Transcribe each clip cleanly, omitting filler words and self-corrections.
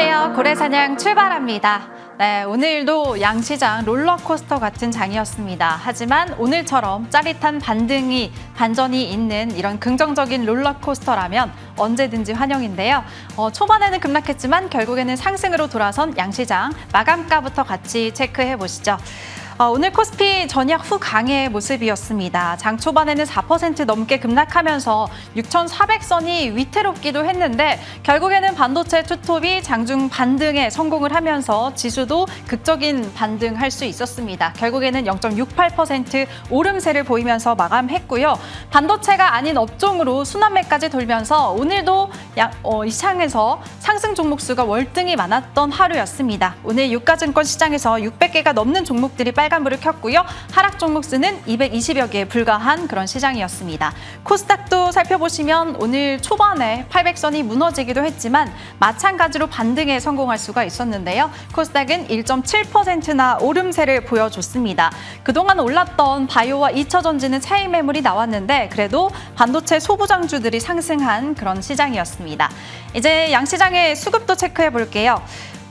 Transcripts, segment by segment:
안녕하세요. 고래사냥 출발합니다. 네, 오늘도 양시장 롤러코스터 같은 장이었습니다. 하지만 오늘처럼 짜릿한 반전이 있는 이런 긍정적인 롤러코스터라면 언제든지 환영인데요. 초반에는 급락했지만 결국에는 상승으로 돌아선 양시장 마감가부터 같이 체크해 보시죠. 오늘 코스피 전약 후 강의 모습이었습니다. 장 초반에는 4% 넘게 급락하면서 6,400선이 위태롭기도 했는데 결국에는 반도체 투톱이 장중 반등에 성공을 하면서 지수도 극적인 반등할 수 있었습니다. 결국에는 0.68% 오름세를 보이면서 마감했고요. 반도체가 아닌 업종으로 순환매까지 돌면서 오늘도 이 시장에서 상승 종목 수가 월등히 많았던 하루였습니다. 오늘 유가증권 시장에서 600개가 넘는 종목들이 빨간불을 켰고요. 하락 종목 수는 220여 개에 불과한 그런 시장이었습니다. 코스닥도 살펴보시면 오늘 초반에 800선이 무너지기도 했지만 마찬가지로 반등에 성공할 수가 있었는데요. 코스닥은 1.7%나 오름세를 보여줬습니다. 그동안 올랐던 바이오와 2차전지는 차익 매물이 나왔는데 그래도 반도체 소부장주들이 상승한 그런 시장이었습니다. 이제 양시장의 수급도 체크해 볼게요.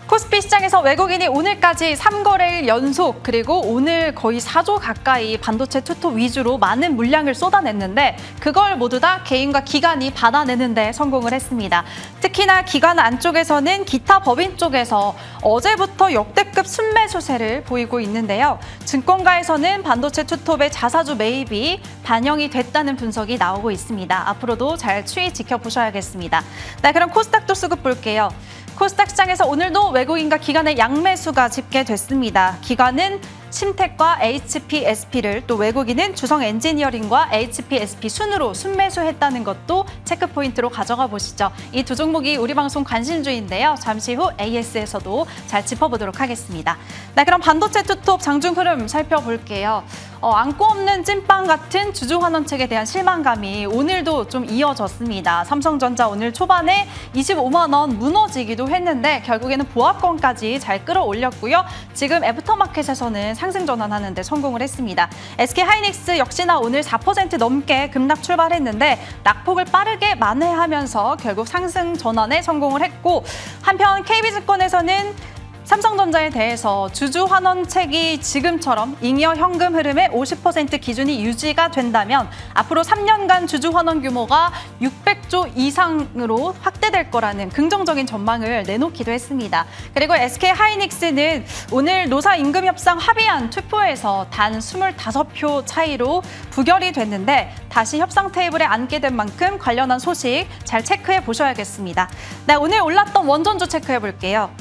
코스피 시장에서 외국인이 오늘까지 3거래일 연속 그리고 오늘 거의 4조 가까이 반도체 투톱 위주로 많은 물량을 쏟아냈는데 그걸 모두 다 개인과 기관이 받아내는 데 성공을 했습니다. 특히나 기관 안쪽에서는 기타 법인 쪽에서 어제부터 역대급 순매수세를 보이고 있는데요. 증권가에서는 반도체 투톱의 자사주 매입이 반영이 됐다는 분석이 나오고 있습니다. 앞으로도 잘 추이 지켜보셔야겠습니다. 네, 그럼 코스닥도 수급 볼게요. 코스닥 시장에서 오늘도 외국인과 기관의 양매수가 집계됐습니다. 기관은 심텍과 HPSP를 또 외국인은 주성엔지니어링과 HPSP 순으로 순매수했다는 것도 체크포인트로 가져가 보시죠. 이 두 종목이 우리 방송 관심주인데요. 잠시 후 AS에서도 잘 짚어보도록 하겠습니다. 네, 그럼 반도체 투톱 장중 흐름 살펴볼게요. 안고 없는 찐빵 같은 주주환원책에 대한 실망감이 오늘도 좀 이어졌습니다. 삼성전자 오늘 초반에 25만 원 무너지기도 했는데 결국에는 보합권까지 잘 끌어올렸고요. 지금 애프터마켓에서는 상승 전환하는 데 성공을 했습니다. SK하이닉스 역시나 오늘 4% 넘게 급락 출발했는데 낙폭을 빠르게 만회하면서 결국 상승 전환에 성공을 했고 한편 KB증권에서는 삼성전자에 대해서 주주 환원책이 지금처럼 잉여 현금 흐름의 50% 기준이 유지가 된다면 앞으로 3년간 주주 환원 규모가 600조 이상으로 확대될 거라는 긍정적인 전망을 내놓기도 했습니다. 그리고 SK하이닉스는 오늘 노사 임금 협상 합의안 투표에서 단 25표 차이로 부결이 됐는데 다시 협상 테이블에 앉게 된 만큼 관련한 소식 잘 체크해 보셔야겠습니다. 네, 오늘 올랐던 원전주 체크해 볼게요.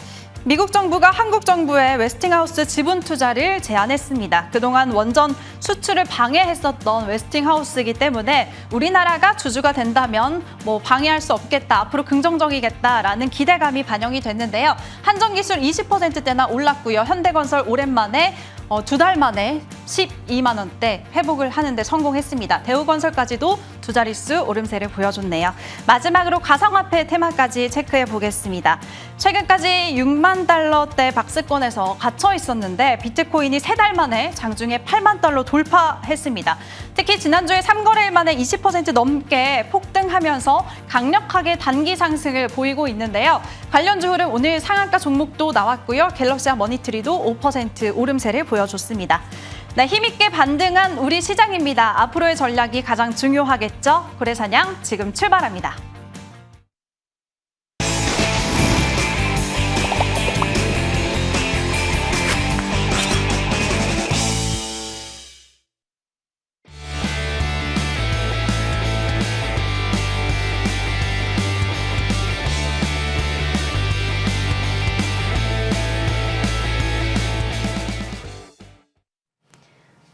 미국 정부가 한국 정부에 웨스팅하우스 지분 투자를 제안했습니다. 그동안 원전 수출을 방해했었던 웨스팅하우스이기 때문에 우리나라가 주주가 된다면 방해할 수 없겠다, 앞으로 긍정적이겠다라는 기대감이 반영이 됐는데요. 한전기술 20%대나 올랐고요. 현대건설 오랜만에 두 달 만에 12만 원대 회복을 하는데 성공했습니다. 대우건설까지도 두 자릿수 오름세를 보여줬네요. 마지막으로 가상화폐 테마까지 체크해 보겠습니다. 최근까지 6만 달러대 박스권에서 갇혀 있었는데 비트코인이 3달 만에 장중에 8만 달러 돌파했습니다. 특히 지난주에 3거래일 만에 20% 넘게 폭등하면서 강력하게 단기 상승을 보이고 있는데요. 관련주 흐름 오늘 상한가 종목도 나왔고요. 갤럭시와 머니트리도 5% 오름세를 보여줬습니다. 네, 힘있게 반등한 우리 시장입니다. 앞으로의 전략이 가장 중요하겠죠? 고래사냥 지금 출발합니다.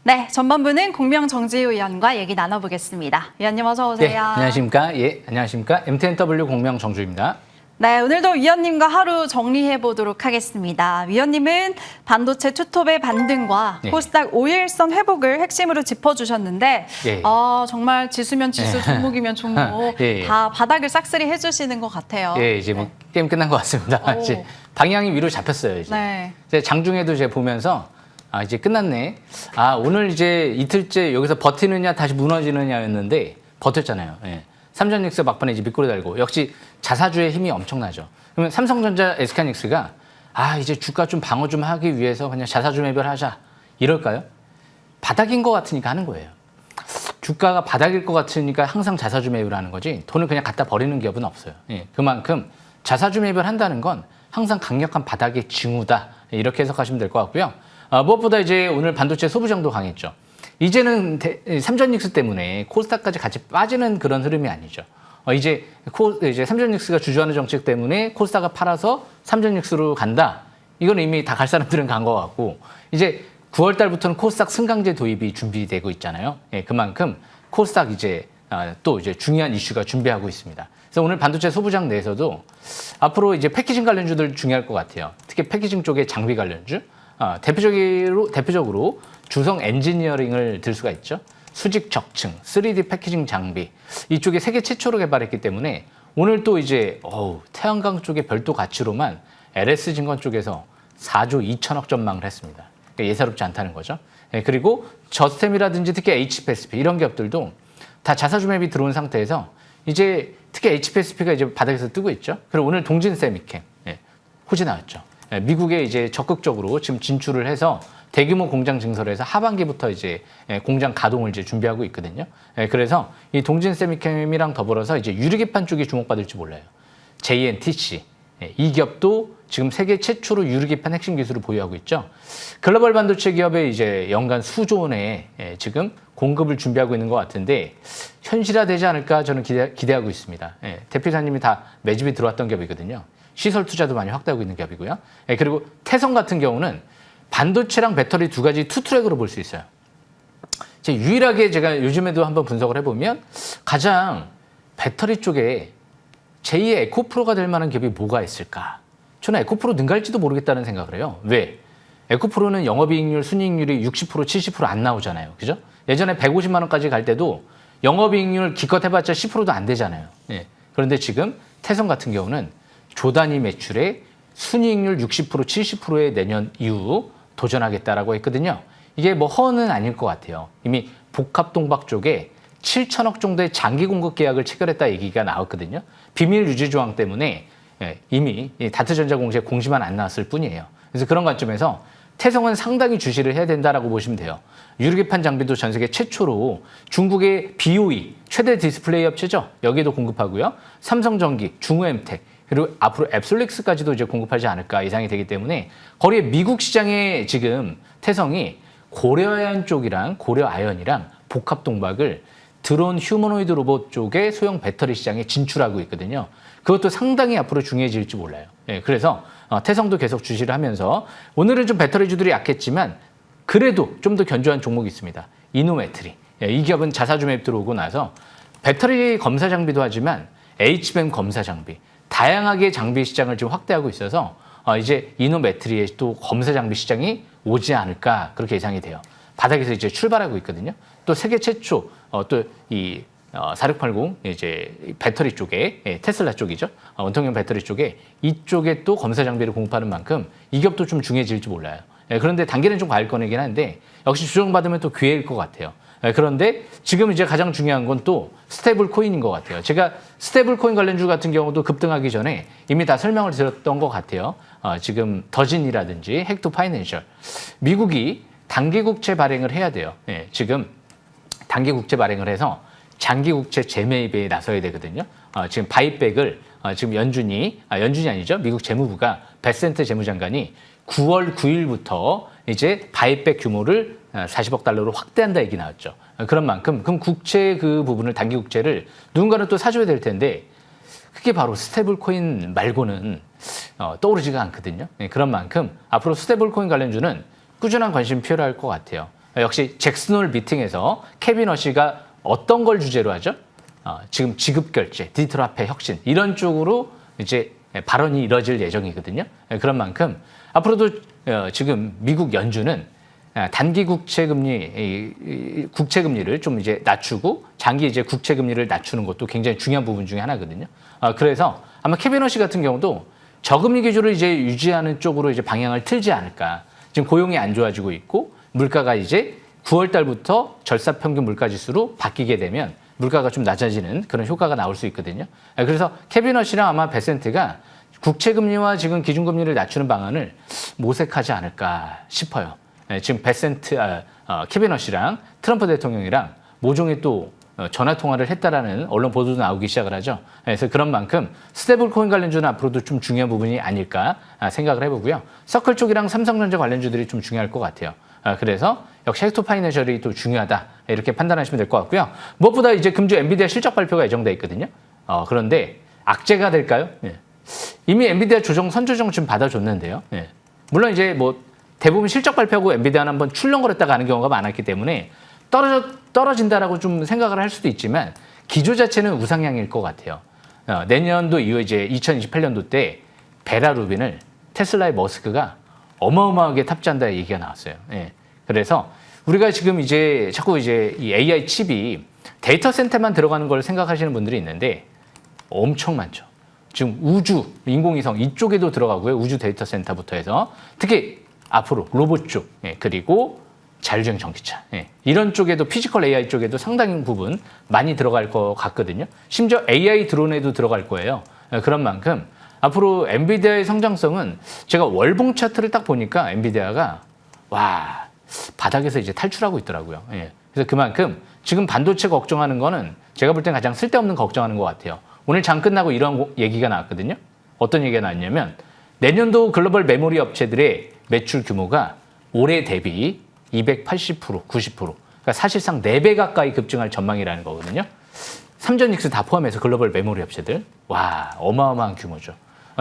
네, 전반부는 공명정지우 의원과 얘기 나눠보겠습니다. 위원님 어서 오세요. 네, 안녕하십니까? 예, 안녕하십니까? MTNW 공명정주입니다. 네, 오늘도 위원님과 하루 정리해 보도록 하겠습니다. 위원님은 반도체 투톱의 반등과 코스닥 5일선 회복을 핵심으로 짚어주셨는데 정말 지수면 지수, 종목이면 종목 다 바닥을 싹쓸이 해주시는 것 같아요. 예, 이제 게임 끝난 것 같습니다. 이제 방향이 위로 잡혔어요. 이제. 이제 장중에도 제가 보면서 이제 끝났네. 오늘 이제 이틀째 여기서 버티느냐 다시 무너지느냐였는데 버텼잖아요. 예. 삼성전자 막판에 이제 밑꼬리 달고 역시 자사주의 힘이 엄청나죠. 그러면 삼성전자, SK하이닉스가 이제 주가 좀 방어 좀 하기 위해서 그냥 자사주 매별하자 이럴까요? 바닥인 것 같으니까 하는 거예요. 주가가 바닥일 것 같으니까 항상 자사주 매입을 하는 거지 돈을 그냥 갖다 버리는 기업은 없어요. 예, 그만큼 자사주 매입을 한다는 건 항상 강력한 바닥의 징후다. 이렇게 해석하시면 될 것 같고요. 무엇보다 이제 오늘 반도체 소부장도 강했죠. 이제는 삼전닉스 때문에 코스닥까지 같이 빠지는 그런 흐름이 아니죠. 이제 삼전닉스가 주주하는 정책 때문에 코스닥을 팔아서 삼전닉스로 간다. 이건 이미 다 갈 사람들은 간 것 같고 이제 9월 달부터는 코스닥 승강제 도입이 준비되고 있잖아요. 예, 그만큼 코스닥 또 중요한 이슈가 준비하고 있습니다. 그래서 오늘 반도체 소부장 내에서도 앞으로 이제 패키징 관련주들 중요할 것 같아요. 특히 패키징 쪽의 장비 관련주. 대표적으로 주성 엔지니어링을 들 수가 있죠. 수직 적층, 3D 패키징 장비. 이쪽에 세계 최초로 개발했기 때문에 오늘 또 이제 태양광 쪽의 별도 가치로만 LS증권 쪽에서 4조 2천억 전망을 했습니다. 예사롭지 않다는 거죠. 그리고 저스템이라든지 특히 HPSP 이런 기업들도 다 자사주 매입이 들어온 상태에서 이제 특히 HPSP가 이제 바닥에서 뜨고 있죠. 그리고 오늘 동진세미캠 호재 나왔죠. 미국에 이제 적극적으로 지금 진출을 해서 대규모 공장 증설해서 하반기부터 이제 공장 가동을 이제 준비하고 있거든요. 그래서 이 동진세미캠이랑 더불어서 이제 유리기판 쪽이 주목받을지 몰라요. JNTC 이 기업도 지금 세계 최초로 유리기판 핵심 기술을 보유하고 있죠. 글로벌 반도체 기업의 이제 연간 수조 원의 지금 공급을 준비하고 있는 것 같은데 현실화되지 않을까 저는 기대하고 있습니다. 대표이사님이 다 매집이 들어왔던 기업이거든요. 시설 투자도 많이 확대하고 있는 기업이고요. 그리고 태성 같은 경우는 반도체랑 배터리 두 가지 투트랙으로 볼 수 있어요. 유일하게 제가 요즘에도 한번 분석을 해보면 가장 배터리 쪽에 제2의 에코프로가 될 만한 기업이 뭐가 있을까? 저는 에코프로 능가할지도 모르겠다는 생각을 해요. 왜? 에코프로는 영업이익률, 순이익률이 60%, 70% 안 나오잖아요. 그죠? 예전에 150만 원까지 갈 때도 영업이익률 기껏 해봤자 10%도 안 되잖아요. 그런데 지금 태성 같은 경우는 조 단위 매출에 순이익률 60%, 70%의 내년 이후 도전하겠다라고 했거든요. 이게 뭐 허언은 아닐 것 같아요. 이미 복합동박 쪽에 7천억 정도의 장기 공급 계약을 체결했다 얘기가 나왔거든요. 비밀 유지 조항 때문에 이미 다트전자 공시에 공시만 안 나왔을 뿐이에요. 그래서 그런 관점에서 태성은 상당히 주시를 해야 된다라고 보시면 돼요. 유리기판 장비도 전 세계 최초로 중국의 BOE 최대 디스플레이 업체죠. 여기도 공급하고요. 삼성전기, 중후엠텍 그리고 앞으로 앱솔릭스까지도 이제 공급하지 않을까 예상이 되기 때문에 거리에 미국 시장에 지금 태성이 고려아연 쪽이랑 고려아연이랑 복합동박을 드론 휴머노이드 로봇 쪽의 소형 배터리 시장에 진출하고 있거든요. 그것도 상당히 앞으로 중요해질지 몰라요. 그래서 태성도 계속 주시를 하면서 오늘은 좀 배터리주들이 약했지만 그래도 좀 더 견조한 종목이 있습니다. 이노메트리. 이 기업은 자사주 매입 들어오고 나서 배터리 검사 장비도 하지만 HBM 검사 장비, 다양하게 장비 시장을 지금 확대하고 있어서 이제 이노메트리의 또 검사 장비 시장이 오지 않을까 그렇게 예상이 돼요. 바닥에서 이제 출발하고 있거든요. 또 세계 최초 또 이 4680 이제 배터리 쪽에 테슬라 쪽이죠. 원통형 배터리 쪽에 이쪽에 또 검사 장비를 공급하는 만큼 이 기업도 좀 중요해질지 몰라요. 그런데 단계는 좀 과일 거내긴 한데 역시 주정받으면 또 기회일 것 같아요. 그런데 지금 이제 가장 중요한 건 또 스테이블 코인인 것 같아요. 제가 스테이블 코인 관련주 같은 경우도 급등하기 전에 이미 다 설명을 드렸던 것 같아요. 지금 더진이라든지 헥토 파이낸셜 미국이 단기 국채 발행을 해야 돼요. 지금 단기 국채 발행을 해서 장기 국채 재매입에 나서야 되거든요. 지금 바이백을 지금 연준이 아니죠. 미국 재무부가 베센트 재무장관이 9월 9일부터 이제 바이백 규모를 40억 달러로 확대한다 얘기 나왔죠. 그런 만큼 그럼 국채 그 부분을 단기 국채를 누군가는 또 사줘야 될 텐데 그게 바로 스테이블 코인 말고는 떠오르지가 않거든요. 그런 만큼 앞으로 스테이블 코인 관련주는 꾸준한 관심이 필요할 것 같아요. 역시 잭슨홀 미팅에서 케빈 어시가 어떤 걸 주제로 하죠? 지금 지급 결제, 디지털 화폐 혁신 이런 쪽으로 이제 발언이 이뤄질 예정이거든요. 그런 만큼 앞으로도 지금 미국 연준은 단기 국채금리를 좀 이제 낮추고 장기 이제 국채금리를 낮추는 것도 굉장히 중요한 부분 중에 하나거든요. 그래서 아마 케빈 어시 같은 경우도 저금리 기조를 이제 유지하는 쪽으로 이제 방향을 틀지 않을까. 지금 고용이 안 좋아지고 있고 물가가 이제 9월 달부터 절사 평균 물가 지수로 바뀌게 되면 물가가 좀 낮아지는 그런 효과가 나올 수 있거든요. 그래서 캐비넛이랑 아마 베센트가 국채금리와 지금 기준금리를 낮추는 방안을 모색하지 않을까 싶어요. 지금 베센트, 캐비넛이랑 트럼프 대통령이랑 모종의 또 전화 통화를 했다라는 언론 보도도 나오기 시작을 하죠. 그래서 그런 만큼 스테이블 코인 관련주는 앞으로도 좀 중요한 부분이 아닐까 생각을 해보고요. 서클 쪽이랑 삼성전자 관련주들이 좀 중요할 것 같아요. 그래서 역시 헥토 파이낸셜이 또 중요하다 이렇게 판단하시면 될 것 같고요. 무엇보다 이제 금주 엔비디아 실적 발표가 예정돼 있거든요. 그런데 악재가 될까요? 이미 엔비디아 선조정 좀 받아줬는데요. 물론 이제 뭐 대부분 실적 발표하고 엔비디아는 한번 출렁거렸다가 가는 경우가 많았기 때문에 떨어진다라고 좀 생각을 할 수도 있지만 기조 자체는 우상향일 것 같아요. 내년도 이후 이제 2028년도 때 베라 루빈을 테슬라의 머스크가 어마어마하게 탑재한다 얘기가 나왔어요. 그래서 우리가 지금 이제 자꾸 이제 이 AI 칩이 데이터 센터만 들어가는 걸 생각하시는 분들이 있는데 엄청 많죠. 지금 우주, 인공위성 이쪽에도 들어가고요. 우주 데이터 센터부터 해서 특히 앞으로 로봇 쪽, 그리고 자율주행 전기차 이런 쪽에도 피지컬 AI 쪽에도 상당 부분 많이 들어갈 것 같거든요. 심지어 AI 드론에도 들어갈 거예요. 그런 만큼 앞으로 엔비디아의 성장성은 제가 월봉 차트를 딱 보니까 엔비디아가 와 바닥에서 이제 탈출하고 있더라고요. 그래서 그만큼 지금 반도체 걱정하는 거는 제가 볼 땐 가장 쓸데없는 걱정하는 것 같아요. 오늘 장 끝나고 이런 얘기가 나왔거든요. 어떤 얘기가 나왔냐면 내년도 글로벌 메모리 업체들의 매출 규모가 올해 대비 280%, 90%. 그러니까 사실상 4배 가까이 급증할 전망이라는 거거든요. 삼전닉스 다 포함해서 글로벌 메모리 업체들. 와, 어마어마한 규모죠.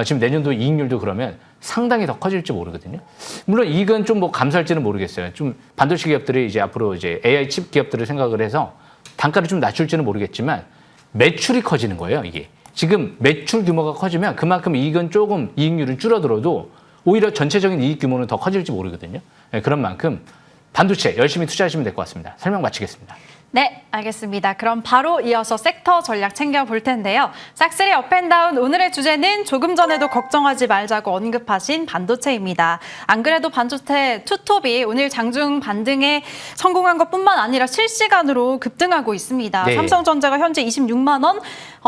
지금 내년도 이익률도 그러면 상당히 더 커질지 모르거든요. 물론 이건 좀 뭐 감소할지는 모르겠어요. 좀 반도체 기업들이 이제 앞으로 이제 AI 칩 기업들을 생각을 해서 단가를 좀 낮출지는 모르겠지만 매출이 커지는 거예요, 이게. 지금 매출 규모가 커지면 그만큼 이익은 조금 이익률은 줄어들어도 오히려 전체적인 이익 규모는 더 커질지 모르거든요. 그런 만큼 반도체 열심히 투자하시면 될 것 같습니다. 설명 마치겠습니다. 네, 알겠습니다. 그럼 바로 이어서 섹터 전략 챙겨볼 텐데요. 싹쓸이 업앤다운 오늘의 주제는 조금 전에도 걱정하지 말자고 언급하신 반도체입니다. 안 그래도 반도체 투톱이 오늘 장중 반등에 성공한 것뿐만 아니라 실시간으로 급등하고 있습니다. 네. 삼성전자가 현재 26만 원,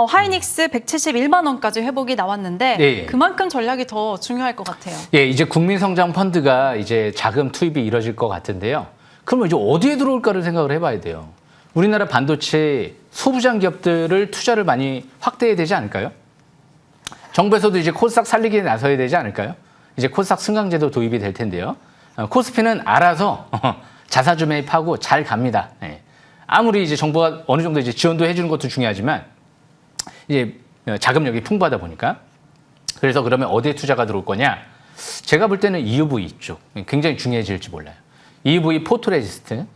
하이닉스 171만 원까지 회복이 나왔는데 네. 그만큼 전략이 더 중요할 것 같아요. 예, 이제 국민성장 펀드가 이제 자금 투입이 이뤄질 것 같은데요. 그러면 이제 어디에 들어올까를 생각을 해봐야 돼요. 우리나라 반도체 소부장 기업들을 투자를 많이 확대해야 되지 않을까요? 정부에서도 이제 코스닥 살리기에 나서야 되지 않을까요? 이제 코스닥 승강제도 도입이 될 텐데요. 코스피는 알아서 자사주 매입하고 잘 갑니다. 아무리 이제 정부가 어느 정도 이제 지원도 해주는 것도 중요하지만 이제 자금력이 풍부하다 보니까 그래서 그러면 어디에 투자가 들어올 거냐? 제가 볼 때는 EUV 쪽 굉장히 중요해질지 몰라요. EUV 포토레지스트.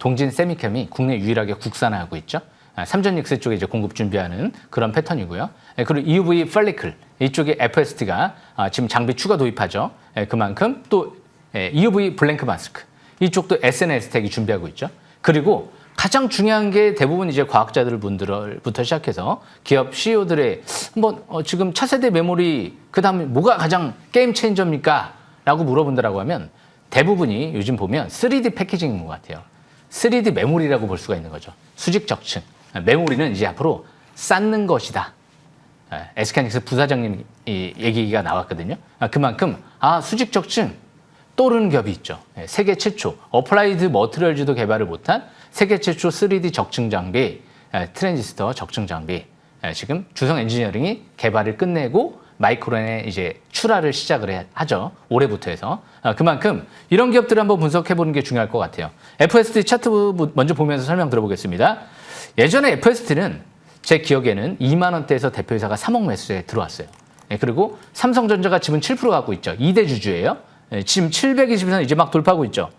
동진 세미캠이 국내 유일하게 국산화하고 있죠. 삼전닉스 쪽에 이제 공급 준비하는 그런 패턴이고요. 그리고 EUV 펠리클 이쪽에 FST가 지금 장비 추가 도입하죠. 그만큼 또 EUV 블랭크 마스크 이쪽도 SNS텍이 준비하고 있죠. 그리고 가장 중요한 게 대부분 이제 과학자들 분들부터 시작해서 기업 CEO들의 한번 지금 차세대 메모리 그다음에 뭐가 가장 게임 체인저입니까? 라고 물어본다라고 하면 대부분이 요즘 보면 3D 패키징인 것 같아요. 3D 메모리라고 볼 수가 있는 거죠. 수직 적층. 메모리는 이제 앞으로 쌓는 것이다. SK하이닉스 부사장님 얘기가 나왔거든요. 그만큼 수직 적층 떠오르는 기업이 있죠. 세계 최초 어플라이드 머티리얼즈도 개발을 못한 세계 최초 3D 적층 장비, 트랜지스터 적층 장비. 지금 주성 엔지니어링이 개발을 끝내고 마이크론에 이제 출하를 시작을 하죠. 올해부터 해서. 그만큼 이런 기업들을 한번 분석해 보는 게 중요할 것 같아요. FST 차트 먼저 보면서 설명 들어보겠습니다. 예전에 FST는 제 기억에는 2만 원대에서 대표이사가 3억 매수에 들어왔어요. 그리고 삼성전자가 지분 7% 갖고 있죠. 2대 주주예요. 지금 720선 이제 막 돌파하고 있죠.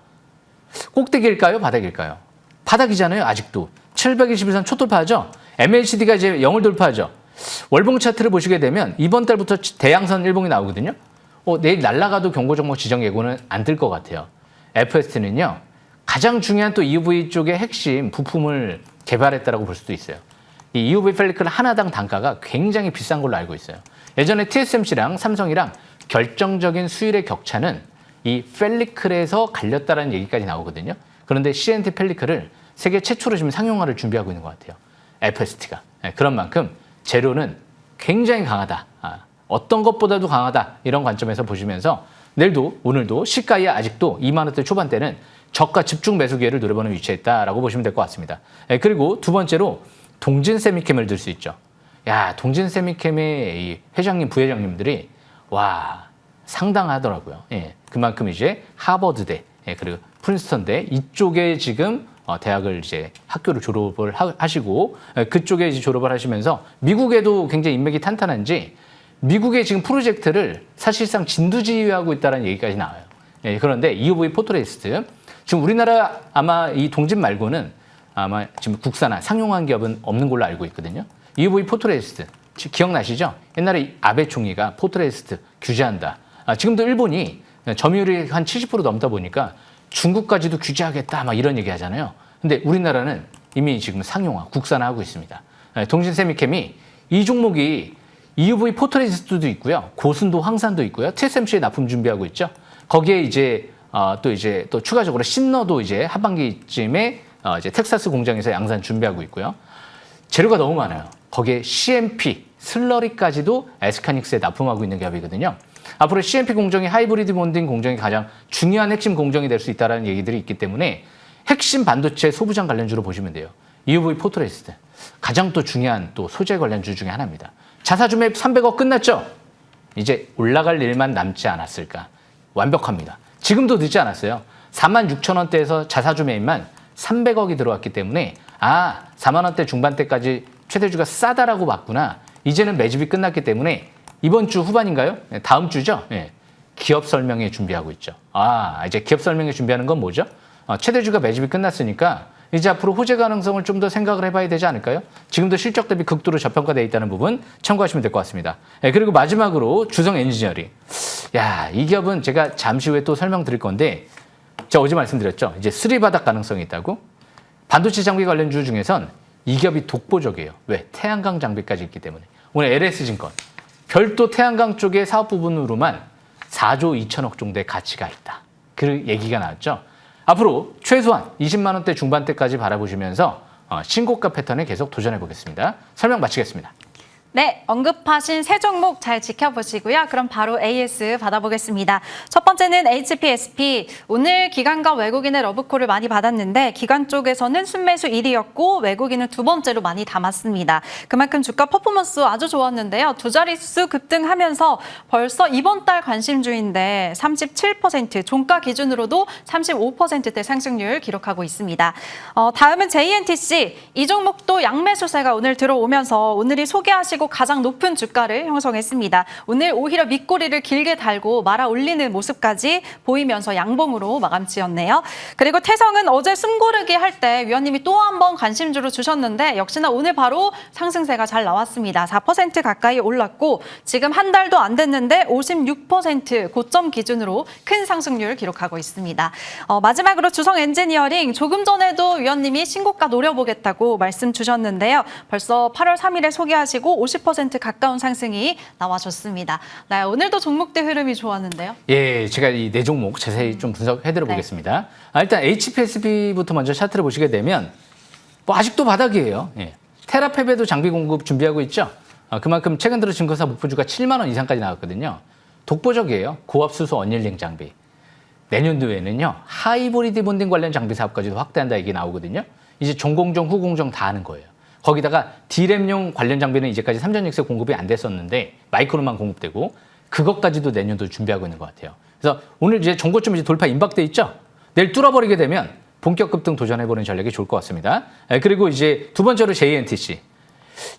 꼭대기일까요? 바닥일까요? 바닥이잖아요. 아직도. 721선 초돌파하죠. MLCD가 이제 0을 돌파하죠. 월봉 차트를 보시게 되면 이번 달부터 대양선 일봉이 나오거든요. 내일 날아가도 경고종목 지정 예고는 안 뜰 것 같아요. FST는요. 가장 중요한 또 EUV 쪽의 핵심 부품을 개발했다라고 볼 수도 있어요. 이 EUV 펠리클 하나당 단가가 굉장히 비싼 걸로 알고 있어요. 예전에 TSMC랑 삼성이랑 결정적인 수율의 격차는 이 펠리클에서 갈렸다라는 얘기까지 나오거든요. 그런데 CNT 펠리클을 세계 최초로 지금 상용화를 준비하고 있는 것 같아요. FST가. 그런 만큼 재료는 굉장히 강하다. 어떤 것보다도 강하다. 이런 관점에서 보시면서 내일도 오늘도 시가에 아직도 2만 원대 초반대는 저가 집중 매수 기회를 노려보는 위치에 있다라고 보시면 될 것 같습니다. 그리고 두 번째로 동진 세미캠을 들 수 있죠. 야, 동진 세미캠의 이 회장님, 부회장님들이 와 상당하더라고요. 그만큼 이제 하버드대 그리고 프린스턴대 이쪽에 지금 대학을 이제 학교를 졸업을 하시고 그쪽에 이제 졸업을 하시면서 미국에도 굉장히 인맥이 탄탄한지 미국의 지금 프로젝트를 사실상 진두지휘하고 있다는 얘기까지 나와요. 그런데 EUV 포토레시스트 지금 우리나라 아마 이 동진 말고는 아마 지금 국산화 상용한 기업은 없는 걸로 알고 있거든요. EUV 포토레시스트 기억나시죠? 옛날에 아베 총리가 포토레시스트 규제한다. 지금도 일본이 점유율이 한 70% 넘다 보니까 중국까지도 규제하겠다 막 이런 얘기 하잖아요. 근데 우리나라는 이미 지금 상용화, 국산화하고 있습니다. 동진 세미캠이 이 종목이 EUV 포토레시스트도 있고요. 고순도 황산도 있고요. TSMC에 납품 준비하고 있죠. 거기에 이제 또 추가적으로 신너도 이제 하반기쯤에 이제 텍사스 공장에서 양산 준비하고 있고요. 재료가 너무 많아요. 거기에 CMP, 슬러리까지도 에스카닉스에 납품하고 있는 기업이거든요. 앞으로 CMP 공정이 하이브리드 본딩 공정이 가장 중요한 핵심 공정이 될 수 있다는 얘기들이 있기 때문에 핵심 반도체 소부장 관련주로 보시면 돼요. EUV 포토레시스트 가장 또 중요한 또 소재 관련주 중에 하나입니다. 자사주 매입 300억 끝났죠? 이제 올라갈 일만 남지 않았을까? 완벽합니다. 지금도 늦지 않았어요. 46,000원대에서 자사주 매입만 300억이 들어왔기 때문에 4만 원대 중반대까지 최대주가 싸다라고 봤구나. 이제는 매집이 끝났기 때문에 이번 주 후반인가요? 다음 주죠? 기업 설명회 준비하고 있죠. 이제 기업 설명회 준비하는 건 뭐죠? 최대주가 매집이 끝났으니까 이제 앞으로 호재 가능성을 좀 더 생각을 해봐야 되지 않을까요? 지금도 실적 대비 극도로 저평가되어 있다는 부분 참고하시면 될 것 같습니다. 그리고 마지막으로 주성 엔지니어링. 이 기업은 제가 잠시 후에 또 설명드릴 건데 제가 어제 말씀드렸죠. 이제 쓰리바닥 가능성이 있다고. 반도체 장비 관련주 중에선 이 기업이 독보적이에요. 왜? 태양광 장비까지 있기 때문에. 오늘 LS증권 별도 태양광 쪽의 사업 부분으로만 4조 2천억 정도의 가치가 있다. 그 얘기가 나왔죠. 앞으로 최소한 20만 원대 중반대까지 바라보시면서 신고가 패턴에 계속 도전해 보겠습니다. 설명 마치겠습니다. 네, 언급하신 세 종목 잘 지켜보시고요. 그럼 바로 AS 받아보겠습니다. 첫 번째는 HPSP. 오늘 기관과 외국인의 러브콜을 많이 받았는데 기관 쪽에서는 순매수 1위였고 외국인은 두 번째로 많이 담았습니다. 그만큼 주가 퍼포먼스 아주 좋았는데요. 두 자릿수 급등하면서 벌써 이번 달 관심주인데 37%, 종가 기준으로도 35%대 상승률 기록하고 있습니다. 다음은 JNTC. 이 종목도 양매수세가 오늘 들어오면서 오늘이 소개하시고 가장 높은 주가를 형성했습니다. 오늘 오히려 밑꼬리를 길게 달고 말아 올리는 모습까지 보이면서 양봉으로 마감 지었네요. 그리고 태성은 어제 숨고르기 할 때 위원님이 또 한 번 관심주로 주셨는데 역시나 오늘 바로 상승세가 잘 나왔습니다. 4% 가까이 올랐고 지금 한 달도 안 됐는데 56% 고점 기준으로 큰 상승률 기록하고 있습니다. 마지막으로 주성 엔지니어링 조금 전에도 위원님이 신고가 노려보겠다고 말씀 주셨는데요. 벌써 8월 3일에 소개하시고 50% 가까운 상승이 나와줬습니다. 네, 오늘도 종목대 흐름이 좋았는데요. 제가 이 네 종목 자세히 좀 분석해드려 보겠습니다. 일단 HPSB부터 먼저 차트를 보시게 되면 뭐 아직도 바닥이에요. 테라팹에도 장비 공급 준비하고 있죠. 그만큼 최근 들어 증거사 목표주가 7만 원 이상까지 나왔거든요. 독보적이에요. 고압수소 언닐링 장비. 내년도에는요. 하이브리드 본딩 관련 장비 사업까지도 확대한다 이게 나오거든요. 이제 전공정, 후공정 다 하는 거예요. 거기다가 D램용 관련 장비는 이제까지 3전역세 공급이 안 됐었는데 마이크로만 공급되고 그것까지도 내년도 준비하고 있는 것 같아요. 그래서 오늘 이제 전고점 이제 돌파 임박돼 있죠. 내일 뚫어버리게 되면 본격 급등 도전해보는 전략이 좋을 것 같습니다. 그리고 이제 두 번째로 JNTC.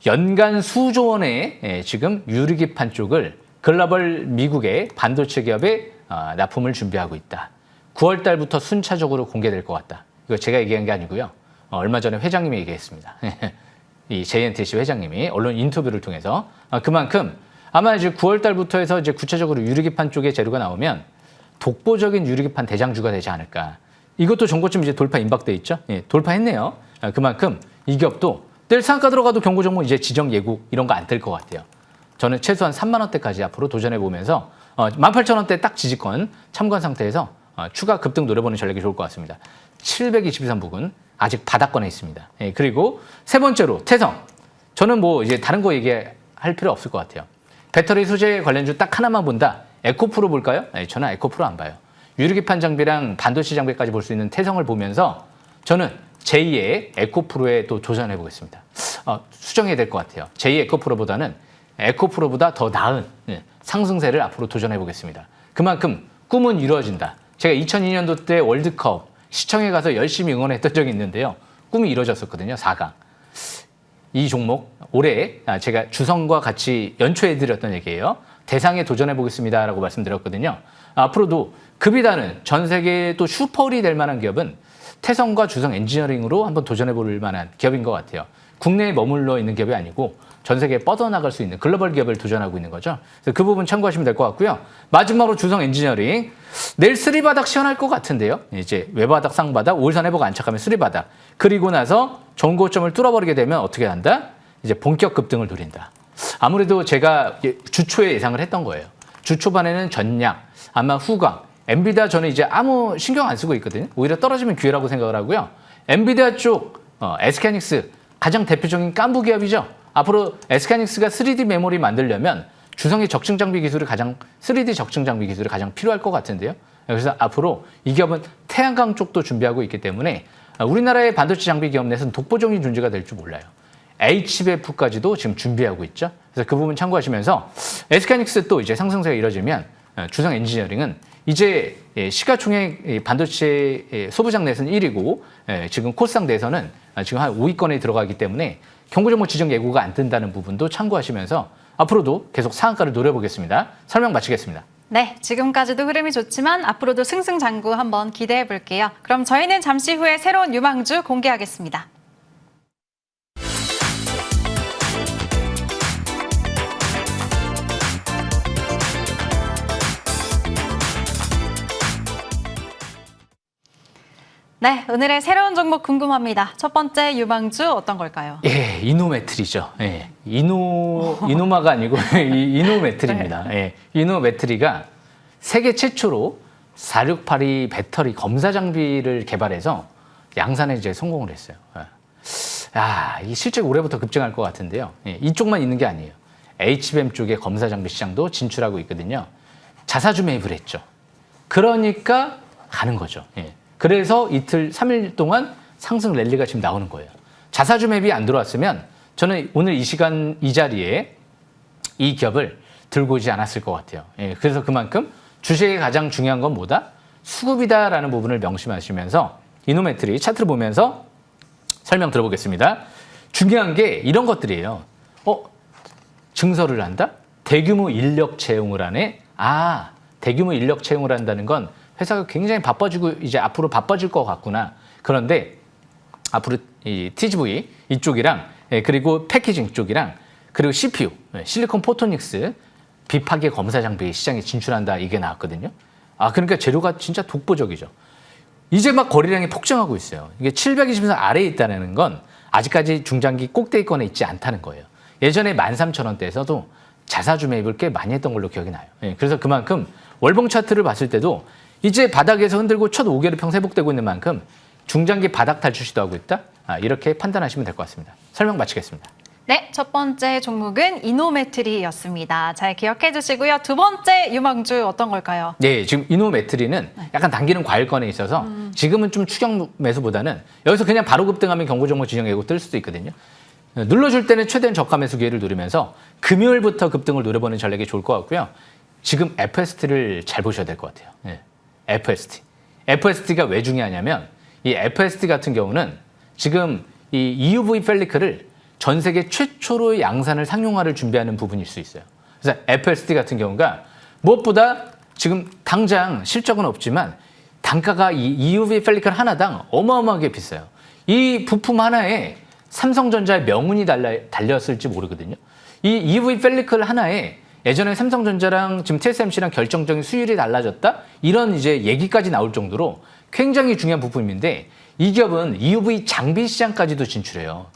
연간 수조 원의 지금 유리기판 쪽을 글로벌 미국의 반도체 기업에 납품을 준비하고 있다. 9월 달부터 순차적으로 공개될 것 같다. 이거 제가 얘기한 게 아니고요. 얼마 전에 회장님이 얘기했습니다. 이 JNTC 회장님이 언론 인터뷰를 통해서 그만큼 아마 이제 9월 달부터 해서 이제 구체적으로 유리기판 쪽의 재료가 나오면 독보적인 유리기판 대장주가 되지 않을까. 이것도 전고점 이제 돌파 임박돼 있죠. 돌파했네요. 그만큼 이 기업도 내일 상가 들어가도 경고 종목 이제 지정 예고 이런 거 안 뜰 것 같아요. 저는 최소한 3만 원대까지 앞으로 도전해 보면서 18,000원대 딱 지지권 참관 상태에서 추가 급등 노려보는 전략이 좋을 것 같습니다. 723 부근 아직 바닥권에 있습니다. 예, 그리고 세 번째로 태성. 저는 뭐 이제 다른 거 얘기할 필요 없을 것 같아요. 배터리 소재 관련주 딱 하나만 본다. 에코프로 볼까요? 네, 저는 에코프로 안 봐요. 유리기판 장비랑 반도체 장비까지 볼 수 있는 태성을 보면서 저는 제2의 에코프로에 또 도전해 보겠습니다. 수정해야 될 것 같아요. 제2 에코프로보다는 에코프로보다 더 나은 상승세를 앞으로 도전해 보겠습니다. 그만큼 꿈은 이루어진다. 제가 2002년도 때 월드컵 시청에 가서 열심히 응원했던 적이 있는데요. 꿈이 이루어졌었거든요. 4강. 이 종목 올해 제가 주성과 같이 연초해드렸던 얘기예요. 대상에 도전해 보겠습니다라고 말씀드렸거든요. 앞으로도 급이다는 전 세계 또 슈퍼홀이 될 만한 기업은 태성과 주성 엔지니어링으로 한번 도전해 볼 만한 기업인 것 같아요. 국내에 머물러 있는 기업이 아니고 전 세계에 뻗어나갈 수 있는 글로벌 기업을 도전하고 있는 거죠. 그래서 그 부분 참고하시면 될 것 같고요. 마지막으로 주성 엔지니어링. 내일 쓰리바닥 시원할 것 같은데요. 이제 외바닥, 쌍바닥, 5일선 회복 안착하면 쓰리바닥. 그리고 나서 전고점을 뚫어버리게 되면 어떻게 한다? 이제 본격 급등을 노린다. 아무래도 제가 주초에 예상을 했던 거예요. 주 초반에는 전략, 아마 후광, 엔비디아 저는 이제 아무 신경 안 쓰고 있거든요. 오히려 떨어지면 기회라고 생각을 하고요. 엔비디아 쪽 SK hynix 가장 대표적인 깐부 기업이죠. 앞으로 SK hynix가 3D 메모리 만들려면 주성의 적층 장비 기술이 3D 적층 장비 기술이 가장 필요할 것 같은데요. 그래서 앞으로 이 기업은 태양광 쪽도 준비하고 있기 때문에 우리나라의 반도체 장비 기업 내에서는 독보적인 존재가 될 줄 몰라요. HBF까지도 지금 준비하고 있죠. 그래서 그 부분 참고하시면서 SK hynix 또 이제 상승세가 이뤄지면 주성 엔지니어링은 이제 시가총액 반도체 소부장 내에서는 1위고 지금 코스닥 내에서는 지금 한 5위권에 들어가기 때문에 경고종목 지정 예고가 안 뜬다는 부분도 참고하시면서 앞으로도 계속 상한가를 노려보겠습니다. 설명 마치겠습니다. 네, 지금까지도 흐름이 좋지만 앞으로도 승승장구 한번 기대해 볼게요. 그럼 저희는 잠시 후에 새로운 유망주 공개하겠습니다. 네, 오늘의 새로운 종목 궁금합니다. 첫 번째 유망주 어떤 걸까요? 예, 이노메트리죠. 예, 이노마가 아니고 이노메트리입니다. 네. 예, 이노메트리가 세계 최초로 4682 배터리 검사 장비를 개발해서 양산에 이제 성공을 했어요. 이 실적 올해부터 급증할 것 같은데요. 예, 이쪽만 있는 게 아니에요. HBM 쪽의 검사 장비 시장도 진출하고 있거든요. 자사주 매입을 했죠. 그러니까 가는 거죠. 예. 그래서 이틀, 3일 동안 상승 랠리가 지금 나오는 거예요. 자사주 매입이 안 들어왔으면 저는 오늘 이 시간 이 자리에 이 기업을 들고 오지 않았을 것 같아요. 예, 그래서 그만큼 주식의 가장 중요한 건 뭐다? 수급이다라는 부분을 명심하시면서 이노메트리 차트를 보면서 설명 들어보겠습니다. 중요한 게 이런 것들이에요. 증설을 한다? 대규모 인력 채용을 하네? 대규모 인력 채용을 한다는 건 회사가 굉장히 바빠지고 이제 앞으로 바빠질 것 같구나. 그런데 앞으로 이 TGV 이쪽이랑 그리고 패키징 쪽이랑 그리고 CPU, 실리콘 포토닉스 비파괴 검사 장비 시장에 진출한다 이게 나왔거든요. 그러니까 재료가 진짜 독보적이죠. 이제 막 거래량이 폭증하고 있어요. 이게 720선 아래에 있다는 건 아직까지 중장기 꼭대기권에 있지 않다는 거예요. 예전에 13,000원대에서도 자사주 매입을 꽤 많이 했던 걸로 기억이 나요. 그래서 그만큼 월봉 차트를 봤을 때도 이제 바닥에서 흔들고 첫 5개월평 회복되고 있는 만큼 중장기 바닥 탈출 시도하고 있다. 이렇게 판단하시면 될 것 같습니다. 설명 마치겠습니다. 네, 첫 번째 종목은 이노메트리였습니다. 잘 기억해 주시고요. 두 번째 유망주 어떤 걸까요? 네, 지금 이노메트리는 약간 당기는 과일권에 있어서 지금은 좀 추격 매수보다는 여기서 그냥 바로 급등하면 경고종목 지정 예고 뜰 수도 있거든요. 눌러줄 때는 최대한 저가 매수 기회를 노리면서 금요일부터 급등을 노려보는 전략이 좋을 것 같고요. 지금 FST를 잘 보셔야 될 것 같아요. FST. FST가 왜 중요하냐면 이 FST 같은 경우는 지금 이 EUV 펠리클을 전 세계 최초로 양산을 상용화를 준비하는 부분일 수 있어요. 그래서 FST 같은 경우가 무엇보다 지금 당장 실적은 없지만 단가가 이 EUV 펠리클 하나당 어마어마하게 비싸요. 이 부품 하나에 삼성전자의 명운이 달렸을지 모르거든요. 이 EUV 펠리클 하나에 예전에 삼성전자랑 지금 TSMC랑 결정적인 수율이 달라졌다? 이런 이제 얘기까지 나올 정도로 굉장히 중요한 부품인데 이 기업은 EUV 장비 시장까지도 진출해요.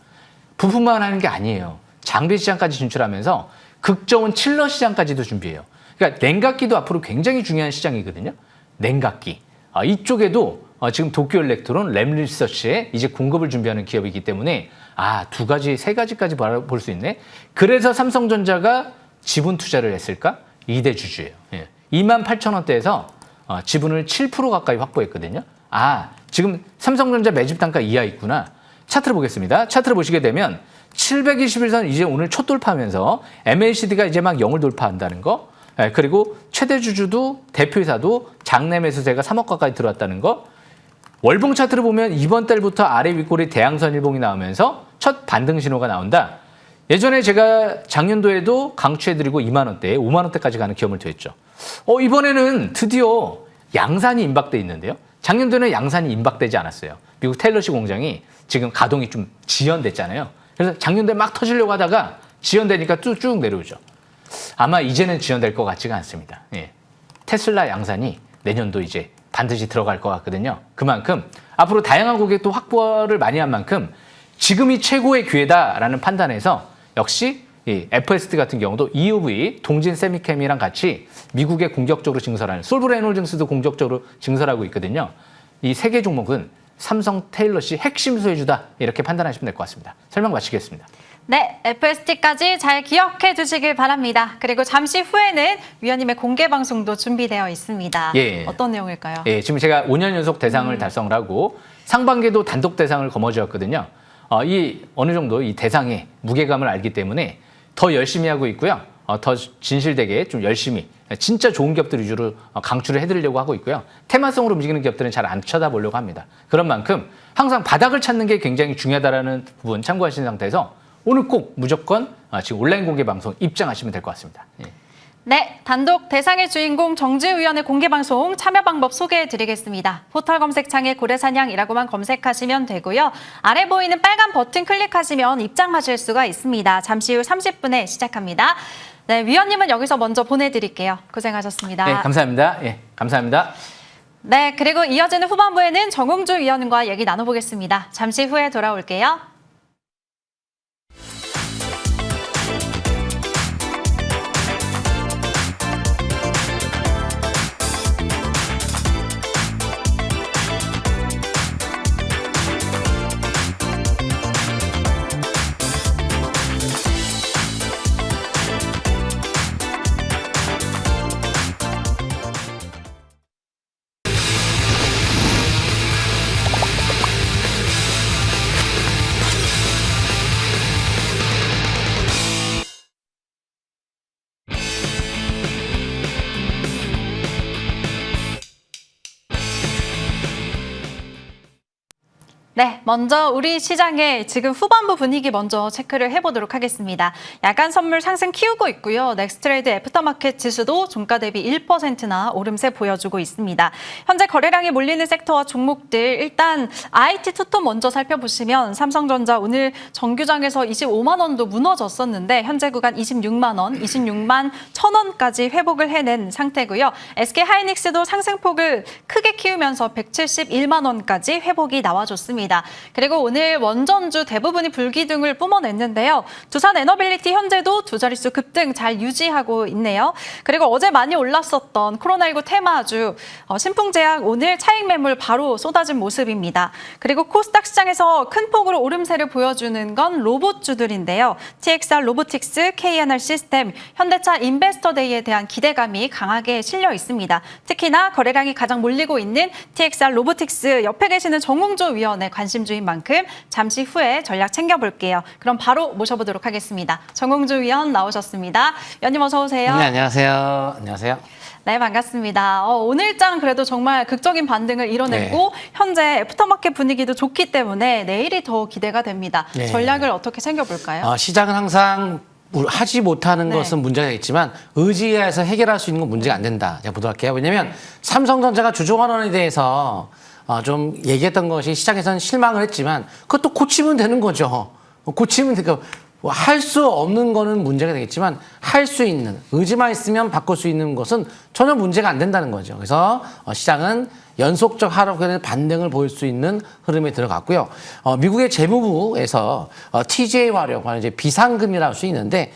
부품만 하는 게 아니에요. 장비 시장까지 진출하면서 극저온 칠러 시장까지도 준비해요. 그러니까 냉각기도 앞으로 굉장히 중요한 시장이거든요. 냉각기. 이쪽에도 지금 도쿄일렉트론, 램리서치에 이제 공급을 준비하는 기업이기 때문에 두 가지, 세 가지까지 볼 수 있네. 그래서 삼성전자가 지분 투자를 했을까? 2대 주주예요. 28,000원대에서 지분을 7% 가까이 확보했거든요. 지금 삼성전자 매집 단가 이하 있구나. 차트를 보겠습니다. 차트를 보시게 되면 721선 이제 오늘 첫 돌파하면서 MACD가 이제 막 0을 돌파한다는 거. 그리고 최대 주주도 대표이사도 장내 매수세가 3억 가까이 들어왔다는 거. 월봉 차트를 보면 이번 달부터 아래 윗골이 대양선 일봉이 나오면서 첫 반등 신호가 나온다. 예전에 제가 작년도에도 강추해드리고 2만 원대, 5만 원대까지 가는 기업을 더했죠. 이번에는 드디어 양산이 임박돼 있는데요. 작년도에는 양산이 임박되지 않았어요. 미국 테일러시 공장이 지금 가동이 좀 지연됐잖아요. 그래서 작년도에 막 터지려고 하다가 지연되니까 쭉 내려오죠. 아마 이제는 지연될 것 같지가 않습니다. 테슬라 양산이 내년도 이제 반드시 들어갈 것 같거든요. 그만큼 앞으로 다양한 고객도 확보를 많이 한 만큼 지금이 최고의 기회다라는 판단에서 역시 이 FSD 같은 경우도 EUV, 동진 세미캠이랑 같이 미국에 공격적으로 증설하는 솔브레놀징스도 공격적으로 증설하고 있거든요. 이 세 개 종목은 삼성 테일러시 핵심 소유주다 이렇게 판단하시면 될 것 같습니다. 설명 마치겠습니다. 네, FST까지 잘 기억해 주시길 바랍니다. 그리고 잠시 후에는 위원님의 공개 방송도 준비되어 있습니다. 어떤 내용일까요? 지금 제가 5년 연속 대상을 달성을 하고 상반기도 단독 대상을 거머쥐었거든요. 이 어느 정도 이 대상의 무게감을 알기 때문에 더 열심히 하고 있고요. 더 진실되게 좀 열심히 진짜 좋은 기업들 위주로 강추를 해드리려고 하고 있고요. 테마성으로 움직이는 기업들은 잘 안 쳐다보려고 합니다. 그런 만큼 항상 바닥을 찾는 게 굉장히 중요하다는 부분 참고하신 상태에서 오늘 꼭 무조건 지금 온라인 공개 방송 입장하시면 될 것 같습니다. 네, 단독 대상의 주인공 정지위원회 공개 방송 참여 방법 소개해 드리겠습니다. 포털 검색창에 고래사냥이라고만 검색하시면 되고요. 아래 보이는 빨간 버튼 클릭하시면 입장하실 수가 있습니다. 잠시 후 30분에 시작합니다. 네, 위원님은 여기서 먼저 보내드릴게요. 고생하셨습니다. 네, 감사합니다. 감사합니다. 네, 그리고 이어지는 후반부에는 정홍주 위원과 얘기 나눠보겠습니다. 잠시 후에 돌아올게요. 네, 먼저 우리 시장의 지금 후반부 분위기 먼저 체크를 해보도록 하겠습니다. 야간 선물 상승 키우고 있고요. 넥스트레이드 애프터마켓 지수도 종가 대비 1%나 오름세 보여주고 있습니다. 현재 거래량이 몰리는 섹터와 종목들 일단 IT 투톱 먼저 살펴보시면 삼성전자 오늘 정규장에서 25만 원도 무너졌었는데 현재 구간 26만 원, 26만 1,000원까지 회복을 해낸 상태고요. SK하이닉스도 상승폭을 크게 키우면서 171만 원까지 회복이 나와줬습니다. 그리고 오늘 원전주 대부분이 불기둥을 뿜어냈는데요. 두산 에너빌리티 현재도 두 자릿수 급등 잘 유지하고 있네요. 그리고 어제 많이 올랐었던 코로나19 테마주 신풍제약 오늘 차익 매물 바로 쏟아진 모습입니다. 그리고 코스닥 시장에서 큰 폭으로 오름세를 보여주는 건 로봇주들인데요. TXR 로보틱스, KNR 시스템, 현대차 인베스터데이에 대한 기대감이 강하게 실려 있습니다. 특히나 거래량이 가장 몰리고 있는 TXR 로보틱스 옆에 계시는 정홍조 위원의 관심주인 만큼 잠시 후에 전략 챙겨볼게요. 그럼 바로 모셔보도록 하겠습니다. 정홍주 위원 나오셨습니다. 위원님 어서 오세요. 네, 안녕하세요. 안녕하세요. 네, 반갑습니다. 오늘장 그래도 정말 극적인 반등을 이뤄냈고 현재 애프터마켓 분위기도 좋기 때문에 내일이 더 기대가 됩니다. 전략을 어떻게 챙겨볼까요? 시장은 항상 하지 못하는 것은 문제가 있지만 의지해서 해결할 수 있는 건 문제가 안 된다. 제가 보도록 할게요. 왜냐하면 삼성전자가 주종환원에 대해서 좀 얘기했던 것이 시장에서는 실망을 했지만 그것도 고치면 되는 거죠. 고치면 되니까 할 수 없는 거는 문제가 되겠지만 할 수 있는 의지만 있으면 바꿀 수 있는 것은 전혀 문제가 안 된다는 거죠. 그래서 시장은 연속적 하락의 반등을 보일 수 있는 흐름에 들어갔고요. 미국의 재무부에서 TJ 활용, 이제 비상금이라고 할 수 있는데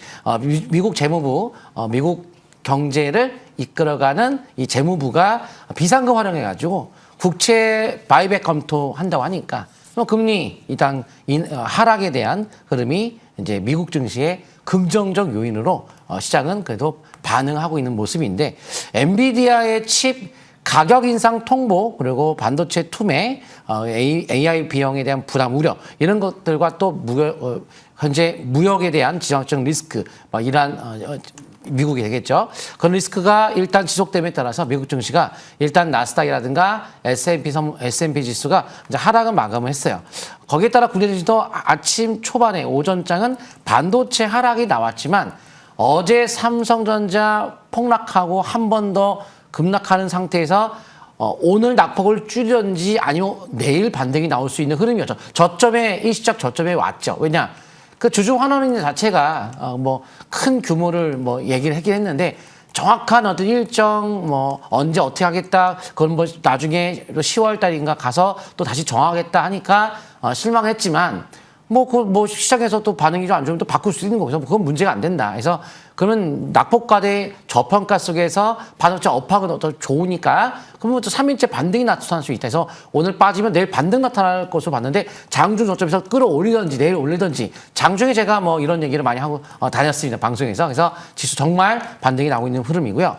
미국 재무부, 미국 경제를 이끌어가는 이 재무부가 비상금 활용해가지고 국채 바이백 검토한다고 하니까 금리 일단 하락에 대한 흐름이 이제 미국 증시의 긍정적 요인으로 시장은 그래도 반응하고 있는 모습인데 엔비디아의 칩 가격 인상 통보 그리고 반도체 투매, AI 비용에 대한 부담 우려 이런 것들과 또 현재 무역에 대한 지정학적 리스크 이러한 미국이 되겠죠. 그런 리스크가 일단 지속됨에 따라서 미국 증시가 일단 나스닥이라든가 S&P 지수가 이제 하락을 마감을 했어요. 거기에 따라 국내 증시도 아침 초반에 오전장은 반도체 하락이 나왔지만 어제 삼성전자 폭락하고 한 번 더 급락하는 상태에서 오늘 낙폭을 줄이든지 아니면 내일 반등이 나올 수 있는 흐름이었죠. 일시적 저점에 왔죠. 왜냐? 그 주중 환원인 자체가 큰 규모를 얘기를 하긴 했는데 정확한 어떤 일정 언제 어떻게 하겠다 그건 나중에 10월 달인가 가서 또 다시 정하겠다 하니까 실망했지만 시장에서 또 반응이 좀 안 좋으면 또 바꿀 수 있는 거죠. 그건 문제가 안 된다. 그래서 그러면 낙폭과대 저평가 속에서 반도체 업황은 더 좋으니까 그러면 또 3일째 반등이 나타날 수 있다. 그래서 오늘 빠지면 내일 반등 나타날 것으로 봤는데 장중 저점에서 끌어올리든지 내일 올리든지 장중에 제가 이런 얘기를 많이 하고 다녔습니다. 방송에서. 그래서 지수 정말 반등이 나오고 있는 흐름이고요.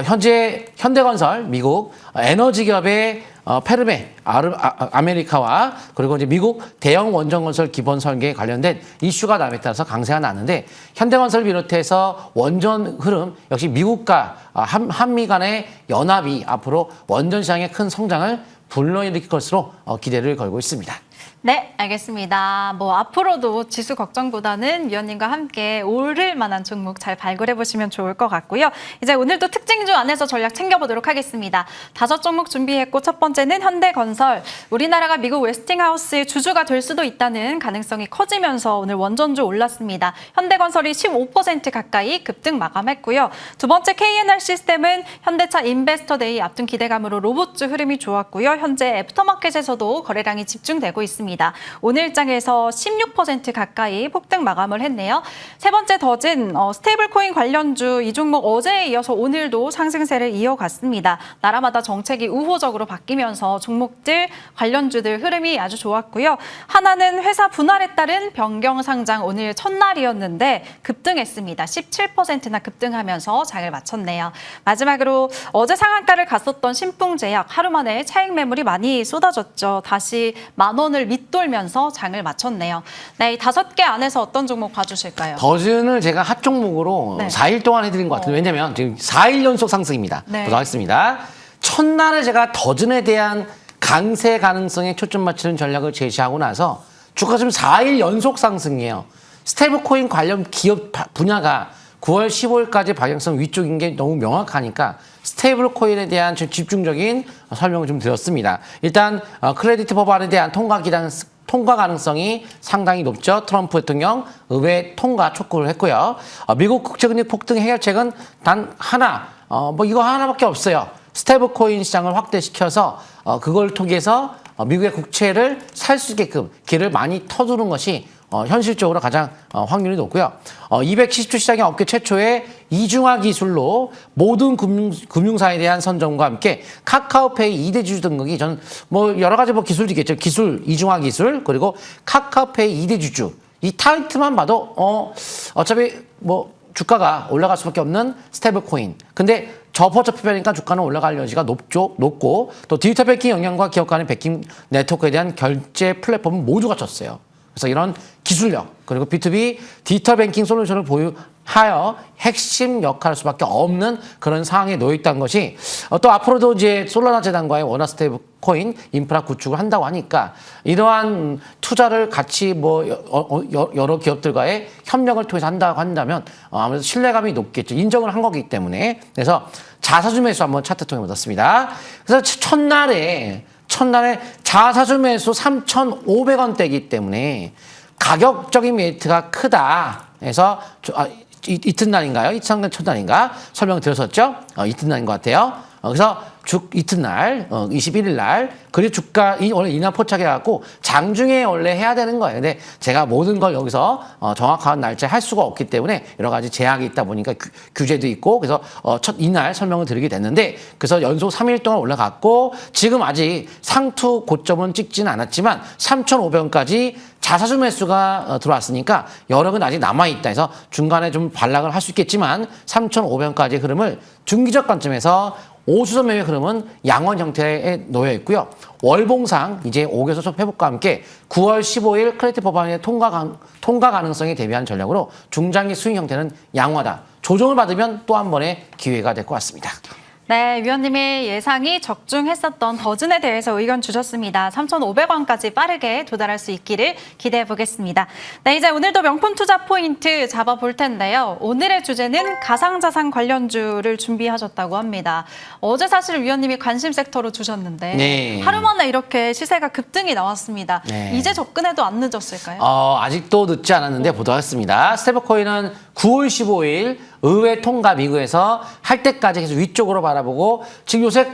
현재 현대건설 미국 에너지 기업의 페르메 아메리카와 그리고 이제 미국 대형 원전건설 기본 설계에 관련된 이슈가 남에 따라서 강세가 나는데 현대건설 비롯해서 원전 흐름 역시 미국과 한미 간의 연합이 앞으로 원전 시장의 큰 성장을 불러일으킬 것으로 기대를 걸고 있습니다. 네, 알겠습니다. 앞으로도 지수 걱정보다는 위원님과 함께 오를 만한 종목 잘 발굴해 보시면 좋을 것 같고요. 이제 오늘도 특징주 안에서 전략 챙겨보도록 하겠습니다. 5종목 준비했고 첫 번째는 현대건설. 우리나라가 미국 웨스팅하우스의 주주가 될 수도 있다는 가능성이 커지면서 오늘 원전주 올랐습니다. 현대건설이 15% 가까이 급등 마감했고요. 두 번째 KNR 시스템은 현대차 인베스터데이 앞둔 기대감으로 로봇주 흐름이 좋았고요. 현재 애프터마켓에서도 거래량이 집중되고 있습니다. 오늘 장에서 16% 가까이 폭등 마감을 했네요. 세 번째 더진 스테이블코인 관련주 이 종목 어제에 이어서 오늘도 상승세를 이어갔습니다. 나라마다 정책이 우호적으로 바뀌면서 종목들 관련주들 흐름이 아주 좋았고요. 하나는 회사 분할에 따른 변경 상장 오늘 첫날이었는데 급등했습니다. 17%나 급등하면서 장을 마쳤네요. 마지막으로 어제 상한가를 갔었던 신풍제약 하루 만에 차익 매물이 많이 쏟아졌죠. 다시 10,000원을 밑돌면서 장을 마쳤네요. 네, 이 5개 안에서 어떤 종목 봐주실까요? 더즌을 제가 핫 종목으로 네. 4일 동안 해드린 것 같은데 왜냐면 지금 4일 연속 상승입니다. 네. 보도록 하겠습니다. 첫날에 제가 더즌에 대한 강세 가능성에 초점 맞추는 전략을 제시하고 나서 주가 지금 4일 연속 상승이에요. 스테이블코인 관련 기업 분야가 9월 15일까지 방향성 위쪽인 게 너무 명확하니까 스테이블 코인에 대한 집중적인 설명을 좀 드렸습니다. 일단 크레디트 법안에 대한 통과 가능성이 상당히 높죠. 트럼프 대통령 의회 통과 촉구를 했고요. 미국 국제금리 폭등 해결책은 단 하나, 이거 하나밖에 없어요. 스테이블 코인 시장을 확대시켜서 그걸 통해서 미국의 국채를 살 수 있게끔 길을 많이 터두는 것이 현실적으로 가장 확률이 높고요. 270주 시장의 업계 최초의 이중화 기술로 모든 금융사에 대한 선정과 함께 카카오페이 2대 주주 등록이 저는 여러 가지 기술도 있겠죠. 이중화 기술 그리고 카카오페이 2대 주주 이 타이틀만 봐도 어차피 주가가 올라갈 수밖에 없는 스테이블 코인. 근데 저퍼저피 뵈니까 주가는 올라갈 여지가 높고 또 디지털 뱅킹 영향과 기업 간의 뱅킹 네트워크에 대한 결제 플랫폼은 모두 갖췄어요. 그래서 이런 기술력 그리고 B2B 디지털 뱅킹 솔루션을 보유하여 핵심 역할할 수밖에 없는 그런 상황에 놓여 있다는 것이 또 앞으로도 이제 솔라나 재단과의 원화 스테이블 코인 인프라 구축을 한다고 하니까 이러한 투자를 같이 여러 기업들과의 협력을 통해서 한다고 한다면 아무래도 신뢰감이 높겠죠. 인정을 한 거기 때문에. 그래서 자사주 매수 한번 차트 통해 보셨습니다. 그래서 첫날에 자사주 매수 3,500원대이기 때문에 가격적인 메리트가 크다. 그래서 이튿날인가요? 첫날인가 설명을 드렸었죠? 이튿날인 것 같아요. 그래서 이튿날 21일 날 그리고 주가 원래 이날 포착해갖고 장중에 원래 해야 되는 거예요. 근데 제가 모든 걸 여기서 정확한 날짜에 할 수가 없기 때문에 여러 가지 제약이 있다 보니까 규제도 있고 그래서 첫 이날 설명을 드리게 됐는데 그래서 연속 3일 동안 올라갔고 지금 아직 상투 고점은 찍지는 않았지만 3,500원까지 자사주 매수가 들어왔으니까 여력은 아직 남아있다 해서 중간에 좀 반락을 할 수 있겠지만 3,500원까지의 흐름을 중기적 관점에서 5수선 매매 흐름은 양원 형태에 놓여 있고요. 월봉상 이제 5개소 회복과 함께 9월 15일 크레딧 법안의 통과 가능성에 대비한 전략으로 중장기 수익 형태는 양호하다. 조정을 받으면 또 한 번의 기회가 될 것 같습니다. 네, 위원님의 예상이 적중했었던 더즌에 대해서 의견 주셨습니다. 3,500원까지 빠르게 도달할 수 있기를 기대해 보겠습니다. 네, 이제 오늘도 명품 투자 포인트 잡아볼 텐데요. 오늘의 주제는 가상자산 관련주를 준비하셨다고 합니다. 어제 사실 위원님이 관심 섹터로 주셨는데 네. 하루 만에 이렇게 시세가 급등이 나왔습니다. 네. 이제 접근해도 안 늦었을까요? 아직도 늦지 않았는데 보도록 하겠습니다. 스테이블코인은 9월 15일 의회 통과 미국에서 할 때까지 계속 위쪽으로 바라보고 지금 요새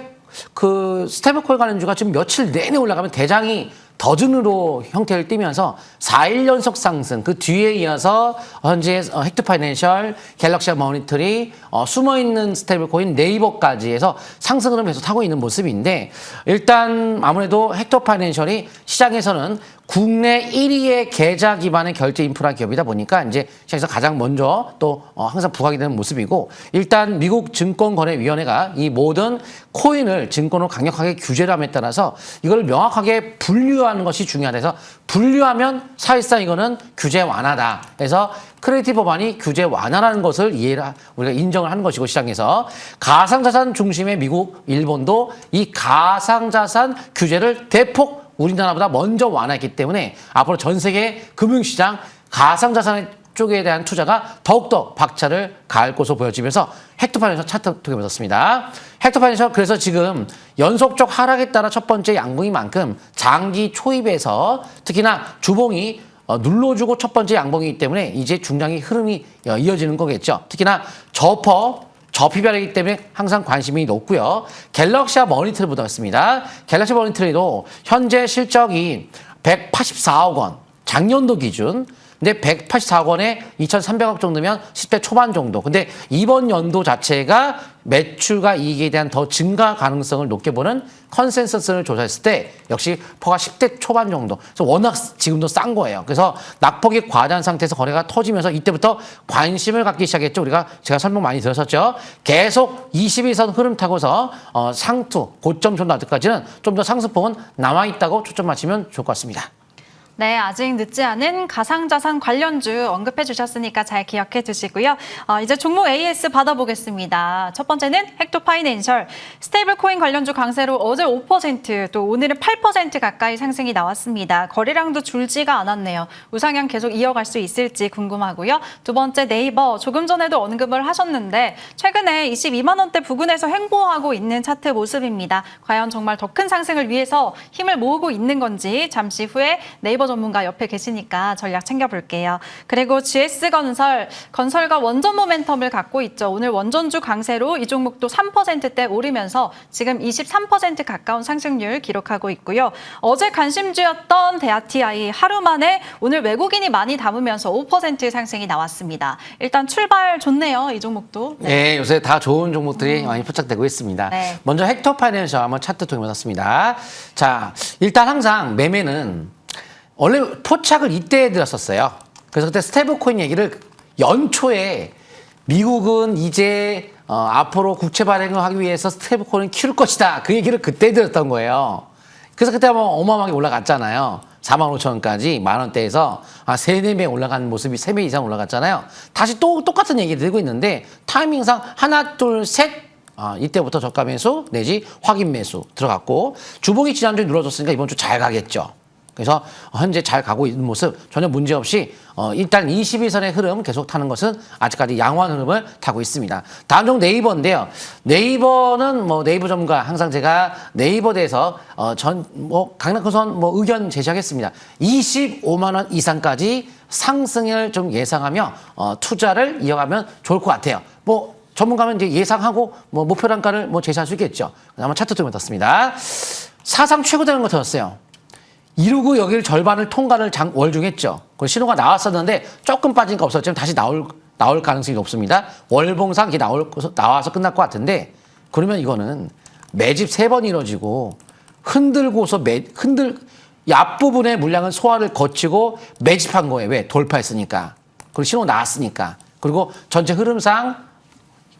그 스테이블코인 관련주가 지금 며칠 내내 올라가면 대장이 더즌으로 형태를 띠면서 4일 연속 상승, 그 뒤에 이어서 현재 헥토 파이낸셜, 갤럭시 머니터리, 숨어있는 스테이블코인 네이버까지 해서 상승 흐름 계속 타고 있는 모습인데 일단 아무래도 헥토 파이낸셜이 시장에서는 국내 1위의 계좌 기반의 결제 인프라 기업이다 보니까 이제 시장에서 가장 먼저 또 항상 부각이 되는 모습이고 일단 미국 증권거래위원회가 이 모든 코인을 증권으로 강력하게 규제를 함에 따라서 이걸 명확하게 분류하는 것이 중요하다 해서 분류하면 사실상 이거는 규제 완화다. 그래서 크레딧 법안이 규제 완화라는 것을 우리가 인정을 하는 것이고 시장에서 가상자산 중심의 미국, 일본도 이 가상자산 규제를 대폭 우리나라보다 먼저 완화했기 때문에 앞으로 전 세계 금융시장 가상자산 쪽에 대한 투자가 더욱더 박차를 가할 것으로 보여지면서 헥토 파이낸셜 차트 통해 보셨습니다. 헥토 파이낸셜 그래서 지금 연속적 하락에 따라 첫 번째 양봉인 만큼 장기 초입에서 특히나 주봉이 눌러주고 첫 번째 양봉이기 때문에 이제 중장기 흐름이 이어지는 거겠죠. 특히나 저피별이기 때문에 항상 관심이 높고요. 갤럭시와 머니터리 보도록 하겠습니다. 갤럭시 머니터리도 현재 실적이 184억 원, 작년도 기준. 근데 184억 원에 2,300억 정도면 10대 초반 정도. 근데 이번 연도 자체가 매출과 이익에 대한 더 증가 가능성을 높게 보는 컨센서스를 조사했을 때 역시 퍼가 10대 초반 정도. 그래서 워낙 지금도 싼 거예요. 그래서 낙폭이 과다한 상태에서 거래가 터지면서 이때부터 관심을 갖기 시작했죠. 제가 설명 많이 들었었죠. 계속 21선 흐름 타고서 상투, 고점 좀 나올 때까지는 좀 더 상승폭은 남아있다고 초점 맞추면 좋을 것 같습니다. 네, 아직 늦지 않은 가상자산 관련주 언급해 주셨으니까 잘 기억해 두시고요. 이제 종목 AS 받아보겠습니다. 첫 번째는 헥토 파이낸셜. 스테이블코인 관련주 강세로 어제 5%, 또 오늘은 8% 가까이 상승이 나왔습니다. 거래량도 줄지가 않았네요. 우상향 계속 이어갈 수 있을지 궁금하고요. 두 번째 네이버. 조금 전에도 언급을 하셨는데 최근에 22만 원대 부근에서 횡보하고 있는 차트 모습입니다. 과연 정말 더 큰 상승을 위해서 힘을 모으고 있는 건지 잠시 후에 네이버 전문가 옆에 계시니까 전략 챙겨볼게요. 그리고 건설과 원전 모멘텀을 갖고 있죠. 오늘 원전주 강세로 이 종목도 3%대 오르면서 지금 23% 가까운 상승률 기록하고 있고요. 어제 관심주였던 대아TI 하루 만에 오늘 외국인이 많이 담으면서 5% 상승이 나왔습니다. 일단 출발 좋네요. 이 종목도. 네, 요새 다 좋은 종목들이 많이 포착되고 있습니다. 네. 먼저 헥토 파이낸셜 한번 차트 통해 보셨습니다. 자, 일단 항상 매매는 원래 포착을 이때 들었었어요. 그래서 그때 스테이블코인 얘기를 연초에 미국은 이제 앞으로 국채 발행을 하기 위해서 스테이블코인을 키울 것이다. 그 얘기를 그때 들었던 거예요. 그래서 그때 뭐 어마어마하게 올라갔잖아요. 45,000원까지 만원대에서 3, 4배 올라간 모습이 3배 이상 올라갔잖아요. 다시 또 똑같은 얘기를 들고 있는데 타이밍상 하나, 둘, 셋 이때부터 저가 매수 내지 확인 매수 들어갔고 주봉이 지난주에 눌러줬으니까 이번 주 잘 가겠죠. 그래서 현재 잘 가고 있는 모습 전혀 문제없이 일단 21선의 흐름 계속 타는 것은 아직까지 양호한 흐름을 타고 있습니다. 다음 종목 네이버인데요. 네이버는 네이버 전문가 항상 제가 네이버에 대해서 강력한 의견 제시하겠습니다. 25만 원 이상까지 상승을 좀 예상하며 투자를 이어가면 좋을 것 같아요. 전문가면 이제 예상하고 뭐 목표 단가를 뭐 제시할 수 있겠죠. 한번 차트 통해 떴습니다. 사상 최고되는 거 터졌어요. 이루고 여기를 절반을 통과를 월중했죠. 그 신호가 나왔었는데 조금 빠지니까 없었지만 다시 나올 가능성이 높습니다. 월봉상 이게 나와서 끝날 것 같은데 그러면 이거는 매집 3번 이루어지고 흔들고서 이 앞부분의 물량은 소화를 거치고 매집한 거예요. 왜? 돌파했으니까. 그리고 신호 나왔으니까. 그리고 전체 흐름상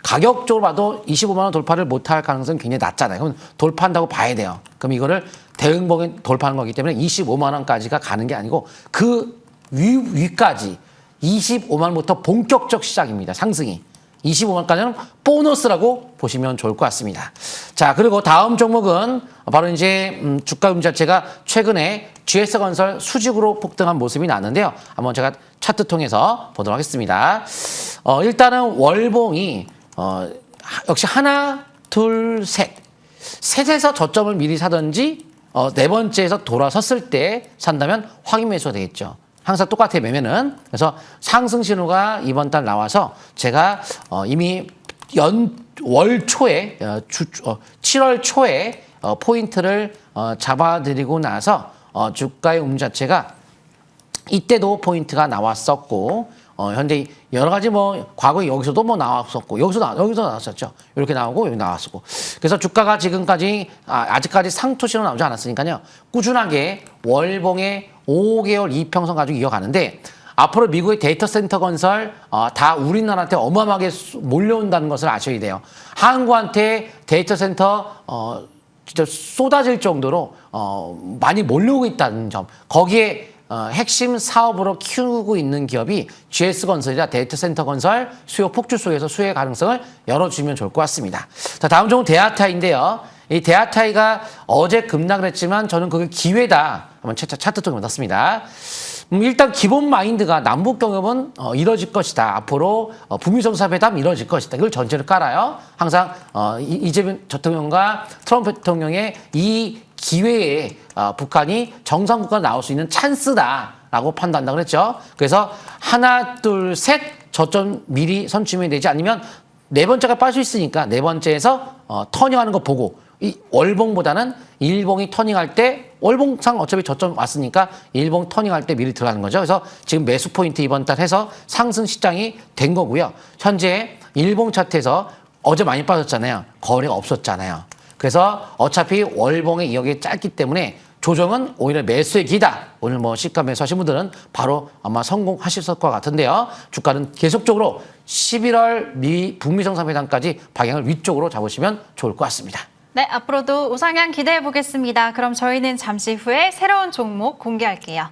가격적으로 봐도 25만 원 돌파를 못할 가능성이 굉장히 낮잖아요. 그럼 돌파한다고 봐야 돼요. 그럼 이거를 대응봉에 돌파하는 거기 때문에 25만 원까지가 가는 게 아니고 그 위까지 25만 원부터 본격적 시작입니다. 상승이. 25만까지는 보너스라고 보시면 좋을 것 같습니다. 자, 그리고 다음 종목은 바로 이제 주가 자체가 최근에 GS건설 수직으로 폭등한 모습이 나는데요. 한번 제가 차트 통해서 보도록 하겠습니다. 일단은 월봉이 역시 하나, 둘, 셋. 셋에서 저점을 미리 사든지 네 번째에서 돌아섰을 때 산다면 확인 매수가 되겠죠. 항상 똑같아요, 매매는. 그래서 상승 신호가 이번 달 나와서 제가 이미 월 초에 7월 초에 포인트를 잡아드리고 나서 주가의 자체가 이때도 포인트가 나왔었고 현재 여러 가지 뭐 과거에 여기서도 뭐 나왔었고 여기서 나왔었죠. 이렇게 나오고 여기 나왔었고. 그래서 주가가 지금까지 아직까지 상투 신호 나오지 않았으니까요. 꾸준하게 월봉의 5개월 이평선 가지고 이어가는데 앞으로 미국의 데이터 센터 건설 다 우리나라한테 어마어마하게 몰려온다는 것을 아셔야 돼요. 한국한테 데이터 센터 진짜 쏟아질 정도로 많이 몰려오고 있다는 점. 거기에 핵심 사업으로 키우고 있는 기업이 GS건설이라 데이터 센터 건설 수요 폭주 속에서 수요의 가능성을 열어주면 좋을 것 같습니다. 자, 다음 종은 데아타인데요. 이 데아타이가 어제 급락을 했지만 저는 그게 기회다. 한번 차트 통해 봤습니다. 일단 기본 마인드가 남북 경협은 이뤄질 것이다. 앞으로 북미 정상회담 이뤄질 것이다. 이걸 전제로 깔아요. 항상 이재명 대통령과 트럼프 대통령의 이 기회에 북한이 정상국가 나올 수 있는 찬스다라고 판단한다고 그랬죠. 그래서 하나, 둘, 셋 저점 미리 선취면 되지 않으면 네 번째가 빠질 수 있으니까 네 번째에서 터닝하는 거 보고 이 월봉보다는 일봉이 터닝할 때 월봉상 어차피 저점 왔으니까 일봉 터닝할 때 미리 들어가는 거죠. 그래서 지금 매수 포인트 이번 달 해서 상승 시장이 된 거고요. 현재 일봉 차트에서 어제 많이 빠졌잖아요. 거래가 없었잖아요. 그래서 어차피 월봉의 이역이 짧기 때문에 조정은 오히려 매수의 기다. 오늘 뭐 시가 매수하신 분들은 바로 아마 성공하실 것 같은데요. 주가는 계속적으로 11월 북미 정상회담까지 방향을 위쪽으로 잡으시면 좋을 것 같습니다. 네, 앞으로도 우상향 기대해 보겠습니다. 그럼 저희는 잠시 후에 새로운 종목 공개할게요.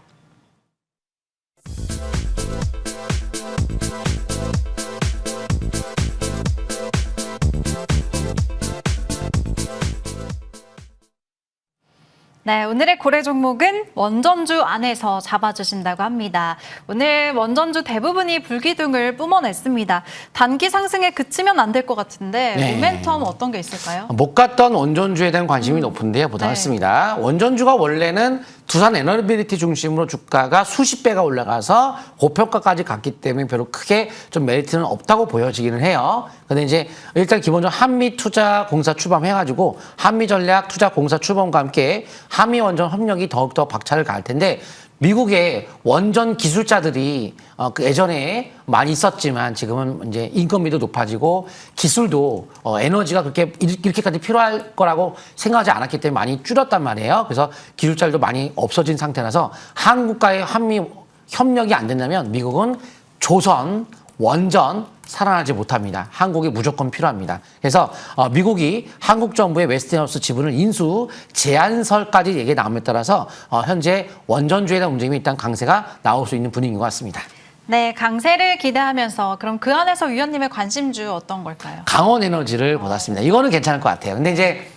네, 오늘의 고래 종목은 원전주 안에서 잡아주신다고 합니다. 오늘 원전주 대부분이 불기둥을 뿜어냈습니다. 단기 상승에 그치면 안 될 것 같은데 네. 모멘텀 어떤 게 있을까요? 못 갔던 원전주에 대한 관심이 높은데요. 보도록 하겠습니다. 원전주가 원래는 두산 에너빌리티 중심으로 주가가 수십 배가 올라가서 고평가까지 갔기 때문에 별로 크게 좀 메리트는 없다고 보여지기는 해요. 근데 이제 일단 기본적으로 한미투자공사 추범해가지고 한미전략투자공사 추범과 함께 한미원전 협력이 더욱더 박차를 가할 텐데 미국의 원전 기술자들이 그 예전에 많이 있었지만 지금은 이제 인건비도 높아지고 기술도 에너지가 그렇게 이렇게까지 필요할 거라고 생각하지 않았기 때문에 많이 줄였단 말이에요. 그래서 기술자들도 많이 없어진 상태라서 한국과의 한미 협력이 안 된다면 미국은 조선, 원전 살아나지 못합니다. 한국이 무조건 필요합니다. 그래서 미국이 한국 정부의 웨스팅하우스 지분을 인수 제한설까지 얘기가 나옴에 따라서 현재 원전주에 대한 움직임이 일단 강세가 나올 수 있는 분위기인 것 같습니다. 네, 강세를 기대하면서 그럼 그 안에서 위원님의 관심주 어떤 걸까요? 강원에너지를 보았습니다. 이거는 괜찮을 것 같아요. 근데 이제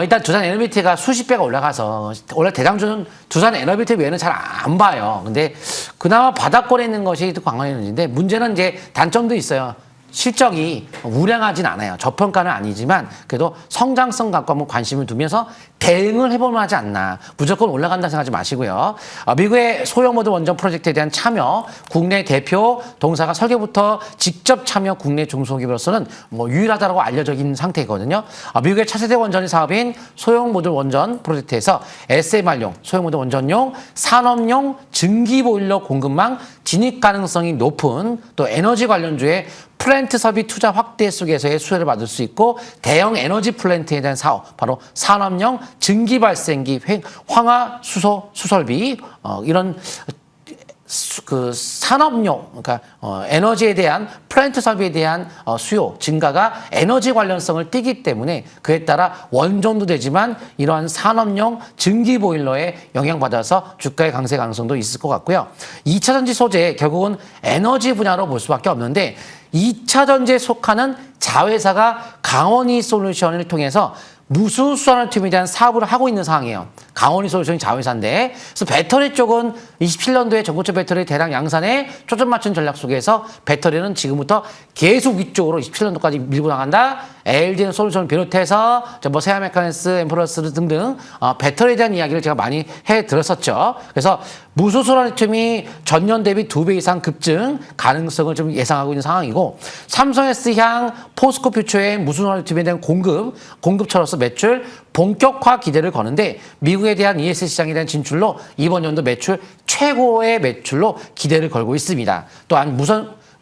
일단 두산 에너비티가 수십 배가 올라가서 원래 대장주는 두산 에너비티 외에는 잘 안 봐요. 근데 그나마 바닥권에 있는 것이 강원에너지인데 문제는 이제 단점도 있어요. 실적이 우량하진 않아요. 저평가는 아니지만 그래도 성장성 갖고 한번 관심을 두면서 대응을 해볼 만하지 않나. 무조건 올라간다 생각하지 마시고요. 미국의 소형 모듈 원전 프로젝트에 대한 참여, 국내 대표 동사가 설계부터 직접 참여 국내 중소기업으로서는 뭐 유일하다고 알려져 있는 상태거든요. 미국의 차세대 원전의 사업인 소형 모듈 원전 프로젝트에서 SMR용, 소형 모듈 원전용, 산업용 증기 보일러 공급망 진입 가능성이 높은 또 에너지 관련주의 플랜트 설비 투자 확대 속에서의 수혜를 받을 수 있고 대형 에너지 플랜트에 대한 사업, 바로 산업용 증기 발생기, 황화 수소 수설비 이런 그 산업용, 그러니까 에너지에 대한 플랜트 설비에 대한 수요 증가가 에너지 관련성을 띠기 때문에 그에 따라 원전도 되지만 이러한 산업용 증기 보일러에 영향받아서 주가의 강세 가능성도 있을 것 같고요. 2차 전지 소재 결국은 에너지 분야로 볼 수밖에 없는데 2차 전지에 속하는 자회사가 강원이 솔루션을 통해서 무수 수산업팀에 대한 사업을 하고 있는 상황이에요. 강원이 솔루션이 자회사인데, 그래서 배터리 쪽은 27년도에 전고체 배터리 대량 양산에 초점 맞춘 전략 속에서 배터리는 지금부터 계속 위쪽으로 27년도까지 밀고 나간다. LG는 솔루션을 비롯해서 뭐 세아메카니스, 엠프러스 등등 배터리에 대한 이야기를 제가 많이 해드렸었죠. 그래서 무수 수산업팀이 전년 대비 2배 이상 급증 가능성을 좀 예상하고 있는 상황이고, 삼성 S향, 포스코 퓨처의 무수 수산업팀에 대한 공급처로서 매출 본격화 기대를 거는데 미국에 대한 ES 시장에 대한 진출로 이번 연도 매출 최고의 매출로 기대를 걸고 있습니다. 또한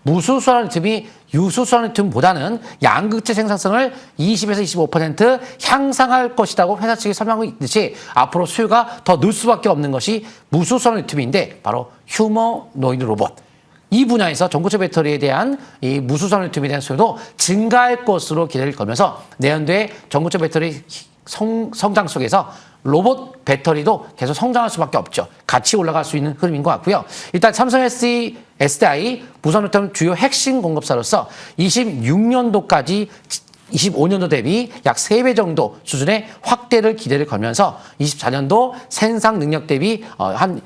무수 수산업팀이 유수 수산업팀보다는 양극재 생산성을 20에서 25% 향상할 것이라고 회사 측이 설명하고 있듯이 앞으로 수요가 더 늘 수밖에 없는 것이 무수 수산업팀인데 바로 휴머노이드 로봇. 이 분야에서 전고체 배터리에 대한 이 무수 수산업팀에 대한 수요도 증가할 것으로 기대를 걸면서 내년도에 전고체 배터리 성장 속에서 로봇 배터리도 계속 성장할 수밖에 없죠. 같이 올라갈 수 있는 흐름인 것 같고요. 일단 삼성 SDI 무선호텔 주요 핵심 공급사로서 26년도까지 25년도 대비 약 3배 정도 수준의 확대를 기대를 걸면서 24년도 생산 능력 대비 한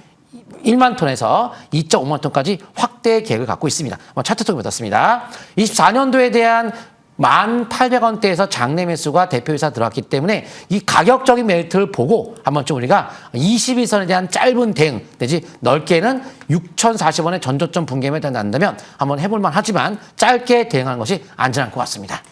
1만 톤에서 2.5만 톤까지 확대 계획을 갖고 있습니다. 차트 통계 받았습니다. 24년도에 대한 1,800원대에서 장내 매수가 대표이사 들어왔기 때문에 이 가격적인 메리트를 보고 한 번쯤 우리가 22선에 대한 짧은 대응 내지 넓게는 6,040원의 전저점 붕괴 매매가 난다면 한번 해볼만 하지만 짧게 대응하는 것이 안전할 것 같습니다.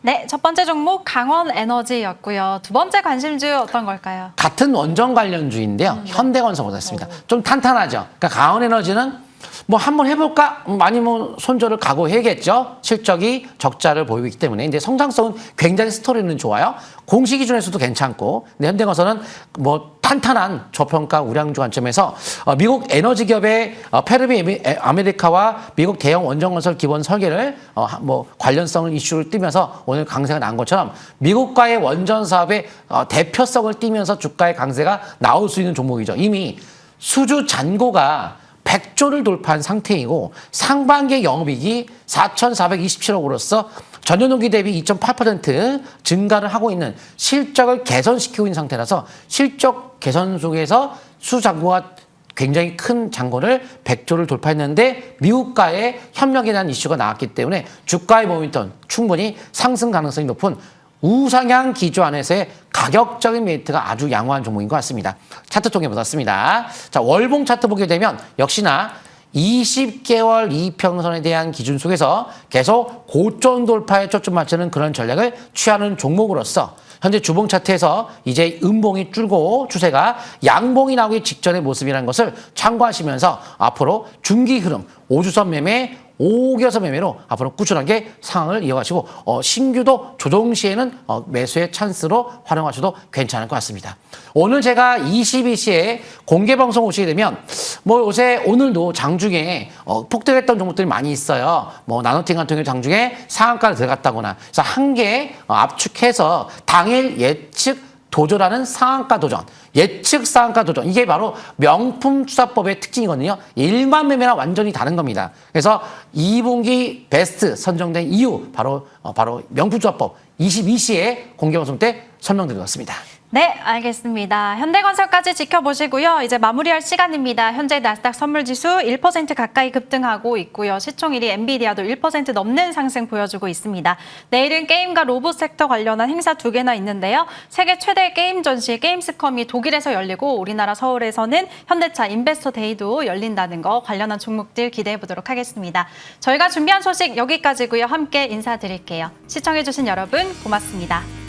네, 첫 번째 종목 강원 에너지였고요. 두 번째 관심주 어떤 걸까요? 같은 원전 관련주인데요. 현대건설 보셨습니다. 좀 탄탄하죠. 그러니까 강원 에너지는 뭐 한번 해볼까? 많이 뭐 손절을 각오해야겠죠. 실적이 적자를 보이고 있기 때문에. 근데 성장성은 굉장히 스토리는 좋아요. 공시 기준에서도 괜찮고. 근데 현대건설은 뭐 탄탄한 저평가 우량주 관점에서 미국 에너지 기업의 페르미 아메리카와 미국 대형 원전건설 기본 설계를 뭐 관련성을 이슈를 띠면서 오늘 강세가 난 것처럼 미국과의 원전 사업의 대표성을 띠면서 주가의 강세가 나올 수 있는 종목이죠. 이미 수주 잔고가 100조를 돌파한 상태이고 상반기의 영업이익이 4,427억으로서 전년 동기 대비 2.8% 증가를 하고 있는 실적을 개선시키고 있는 상태라서 실적 개선 속에서 수잔고가 굉장히 큰 잔고를 100조를 돌파했는데 미국과의 협력에 대한 이슈가 나왔기 때문에 주가의 모멘텀 충분히 상승 가능성이 높은 우상향 기조 안에서의 가격적인 메리트가 아주 양호한 종목인 것 같습니다. 차트 통계 받았습니다. 자, 월봉 차트 보게 되면 역시나 20개월 이평선에 대한 기준 속에서 계속 고점 돌파에 초점 맞추는 그런 전략을 취하는 종목으로서 현재 주봉 차트에서 이제 음봉이 줄고 추세가 양봉이 나오기 직전의 모습이라는 것을 참고하시면서 앞으로 중기 흐름, 5주선 매매, 5개선 매매로 앞으로 꾸준하게 상황을 이어가시고 신규도 조정 시에는 매수의 찬스로 활용하셔도 괜찮을 것 같습니다. 오늘 제가 22시에 공개 방송 오시게 되면 뭐 요새 오늘도 장중에 폭등했던 종목들이 많이 있어요. 뭐 나노팅 같은 경우 장중에 상한가를 들어갔다거나 그래서 한 개 압축해서 당일 예측 도전하는 상한가 도전, 예측 상한가 도전. 이게 바로 명품 투자법의 특징이거든요. 일반 매매랑 완전히 다른 겁니다. 그래서 2분기 베스트 선정된 이유 바로 명품 투자법 22시에 공개 방송 때 설명드렸습니다. 네, 알겠습니다. 현대건설까지 지켜보시고요. 이제 마무리할 시간입니다. 현재 나스닥 선물지수 1% 가까이 급등하고 있고요. 시총 1위 엔비디아도 1% 넘는 상승 보여주고 있습니다. 내일은 게임과 로봇 섹터 관련한 행사 2개나 있는데요. 세계 최대 게임 전시 게임스컴이 독일에서 열리고 우리나라 서울에서는 현대차 인베스터 데이도 열린다는 거 관련한 종목들 기대해 보도록 하겠습니다. 저희가 준비한 소식 여기까지고요. 함께 인사드릴게요. 시청해주신 여러분 고맙습니다.